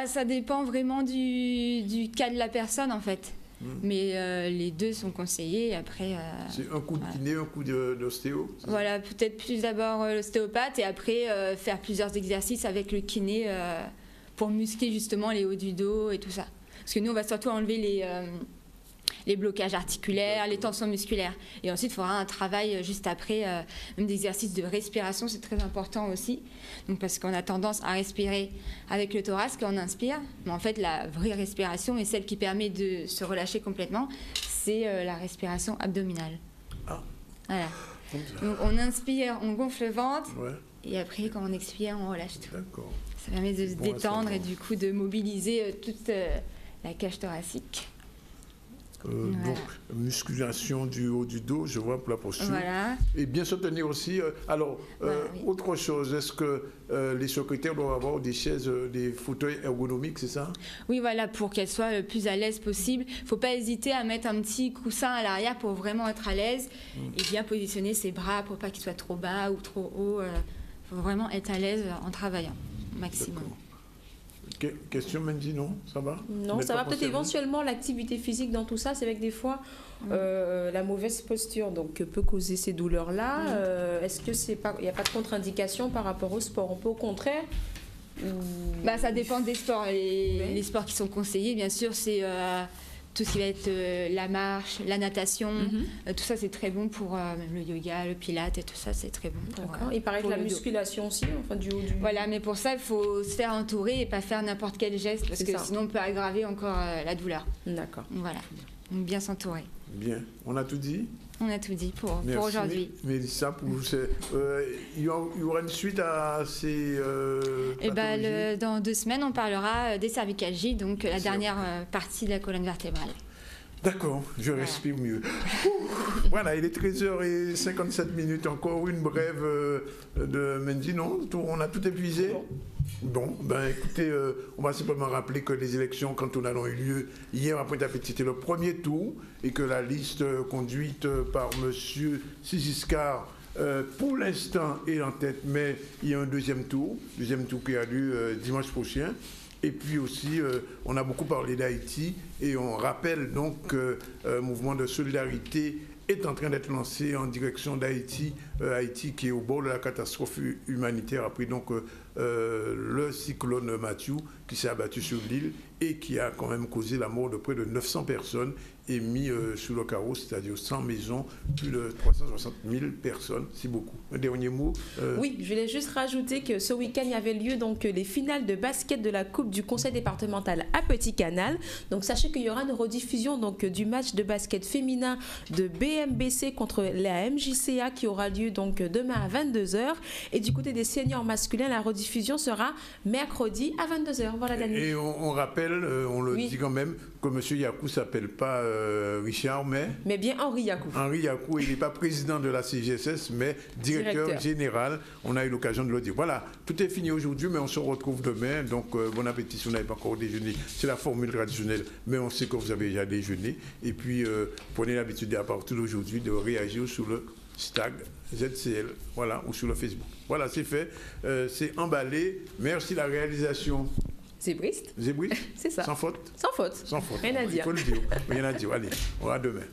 Ça dépend vraiment du cas de la personne, en fait. Mais les deux sont conseillés. Après, c'est un coup de kiné, un coup d'ostéo? Voilà, peut-être plus d'abord l'ostéopathe et après faire plusieurs exercices avec le kiné pour muscler justement les hauts du dos et tout ça. Parce que nous, on va surtout enlever les blocages articulaires, les tensions musculaires. Et ensuite, il faudra un travail juste après, même d'exercices de respiration, c'est très important aussi. Donc, parce qu'on a tendance à respirer avec le thorax quand on inspire, mais en fait, la vraie respiration et celle qui permet de se relâcher complètement, c'est la respiration abdominale. Ah. Voilà. Donc, on inspire, on gonfle le ventre. Et après, quand on expire, on relâche tout. D'accord. Ça permet de se détendre et du coup de mobiliser toute la cage thoracique. Donc, musculation du haut du dos, je vois, pour la posture. Voilà. Et bien se tenir aussi. Autre chose, est-ce que les secrétaires doivent avoir des chaises, des fauteuils ergonomiques, c'est ça? Oui, voilà, pour qu'elles soient le plus à l'aise possible. Il ne faut pas hésiter à mettre un petit coussin à l'arrière pour vraiment être à l'aise et bien positionner ses bras pour pas qu'ils soient trop bas ou trop hauts. Il faut vraiment être à l'aise en travaillant, au maximum. Question, Mendy, non? Ça va? Non, ça va. Peut-être éventuellement l'activité physique dans tout ça, c'est avec des fois la mauvaise posture donc peut causer ces douleurs-là. Est-ce que il n'y a pas de contre-indication par rapport au sport? On peut au contraire ça dépend des sports. Les sports qui sont conseillés, bien sûr, c'est tout ce qui va être la marche, la natation. Tout ça, c'est très bon pour même le yoga, le pilate et tout ça, c'est très bon. Il paraît que la musculation aussi, enfin du haut du... Voilà, mais pour ça, il faut se faire entourer et pas faire n'importe quel geste parce que sinon, on peut aggraver encore la doureur. D'accord. Voilà, donc bien s'entourer. Bien, on a tout dit? On a tout dit pour aujourd'hui. Mélissa, il y aura une suite à ces dans 2 semaines, on parlera des cervicalgies, donc la dernière partie de la colonne vertébrale. D'accord, je respire mieux. Voilà, il est 13h57, encore une brève de Mendy, non? On a tout épuisé? Bon, écoutez, on va simplement rappeler que les élections cantonales ont eu lieu hier à Pointe-à-Pitre, c'était le premier tour, et que la liste conduite par M. Sigiscard, pour l'instant, est en tête, mais il y a un deuxième tour qui a lieu dimanche prochain. Et puis aussi, on a beaucoup parlé d'Haïti, et on rappelle donc qu'un mouvement de solidarité est en train d'être lancé en direction d'Haïti, Haïti qui est au bord de la catastrophe humanitaire après donc le cyclone Matthew qui s'est abattu sur l'île et qui a quand même causé la mort de près de 900 personnes et mis sous le carreau, c'est-à-dire 100 maisons, plus de 360 000 personnes, c'est beaucoup. Un dernier mot Oui, je voulais juste rajouter que ce week-end, il y avait lieu donc les finales de basket de la Coupe du Conseil départemental à Petit Canal. Donc sachez qu'il y aura une rediffusion donc, du match de basket féminin de BMBC contre la MJCA qui aura lieu donc demain à 22h. Et du côté des seniors masculins, la rediffusion sera mercredi à 22h. Voilà, Daniel. Et on rappelle, on le dit quand même, que M. Yakou ne s'appelle pas Richard, mais bien Henri Yakou. Henri Yakou, il n'est pas président de la CGSS, mais directeur général. On a eu l'occasion de le dire. Voilà, tout est fini aujourd'hui, mais on se retrouve demain. Donc, bon appétit si vous n'avez pas encore déjeuné. C'est la formule traditionnelle, mais on sait que vous avez déjà déjeuné. Et puis, prenez l'habitude à partir d'aujourd'hui de réagir sur le hashtag ZCL, voilà, ou sur le Facebook. Voilà, c'est fait. C'est emballé. Merci la réalisation. Zébriste. Zébriste. C'est ça. Sans faute. Sans faute. Sans faute. Rien à dire. Il faut le dire. Rien à dire. Allez, on va demain.